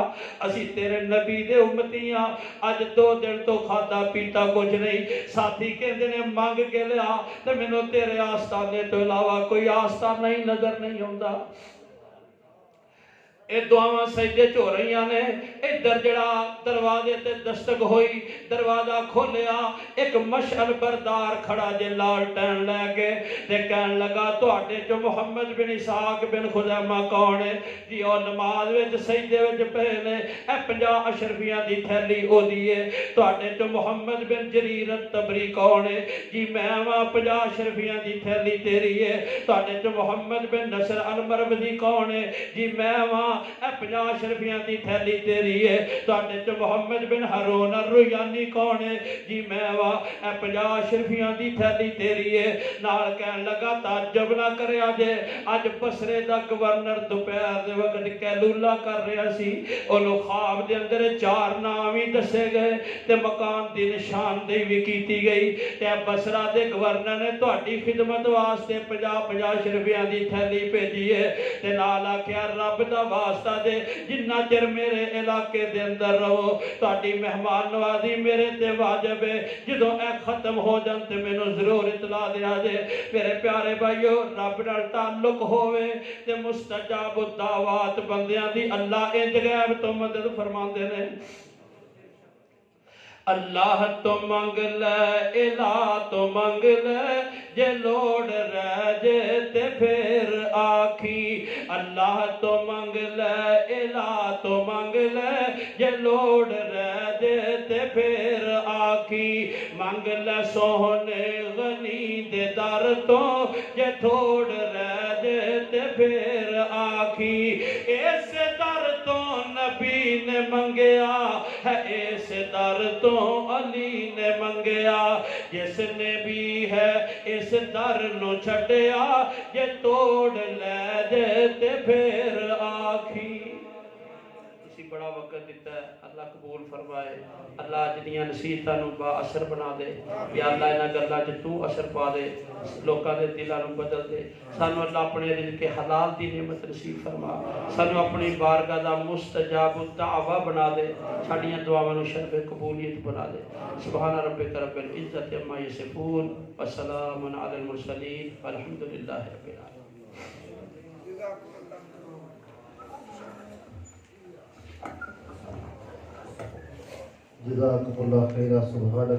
اسی تیرے نبی دے امتیاں اج 2 دن تو کھادا پیتا کچھ نہیں ساتھی کہندے نے مانگ کے لیا تے مینوں تیرے آستانے تو علاوہ کوئی آستانہ ہی نظر نہیں آوندا اے دعاواں سجدے چ ہو رہی نے ادھر جڑا دروازے تے دستک ہوئی دروازہ کھولیا ایک مشعل بردار کھڑا جے لالٹین لے کے تے کہن لگا تواڈے چ محمد بن اسحاق بن خزیمہ کون ہے جی او نماز وچ سجدے وچ پئے نے اے 50 اشرفیاں دی تھیلی او دی ہے تواڈے چ محمد بن جریر الطبری کون ہے جی میں وا 50 اشرفیاں دی تھیلی تیری ہے تواڈے چ محمد بن نصر المروزی کون ہے جی میں وا اے 50 شرفیاں دی تھیلی تیری ہے تواڈے تے محمد بن ہارون الریانی کون ہے جی میں وا اے 50 شرفیاں دی تھیلی تیری ہے نال کہن لگا تعجب نہ کریا جے اج بصرے دا گورنر دوپہر دے وقت کیلولا کر رہا سی اونوں خواب دے اندر 4 نام ہی دسے گئے تے مکان دی نشاندہی بھی کیتی گئی تے بصرہ دے گورنر نے تہاڈی خدمت واسطے 50 شرفیاں دی تھیلی بھیجی ہے تے نال آکھیا رب دا واسطہ دے جنہ چر میرے علاقے دے اندر رہو تہاڈی مہمان نوازی میرے تے واجب ہے جدوں اے ختم ہو جان تے مینوں ضرور اطلاع دیا جے میرے پیارے بھائیو رب نال تعلق ہووے تے مستجاب الدعوات بندیاں دی اللہ انج غیب تو مدد فرماندے نے اللہ تو منگ لے الہ تو منگ لے جے لوڑ رہ جے تے پھر آکھی اللہ تو منگ لے الہ تو منگ لے جے لوڑ رہ جے تے پھر آکھی منگ لے سوہنے غنی دے در تو جے تھوڑ رہ جے تے پھر آکھی اس در تو نبی نے منگیا ہے اس در تو علی نے منگیا جس نے بھی ہے اس در نو چھٹیا یہ توڑ لے جے تے پھر آکھی اسی بڑا وقت دیتا ہے اللہ قبول فرمائے اللہ جنیاں نصیحتاں نو با اثر بنا دے یا اللہ انہاں گلاں وچ تو اثر پا دے لوکاں دے دلاں نو بدل دے سانو اللہ اپنے رزق حلال دی نعمت نصیب فرما سانو اپنی بارگاہ دا مستجاب الدعوہ بنا دے ساڈیاں دعاواں نو شرف قبولیت بنا دے سبحان ربک رب العزت عما یصفون وسلام علی المرسلین والحمدللہ رب العالمین جزاکم اللہ خیرہ سبحانک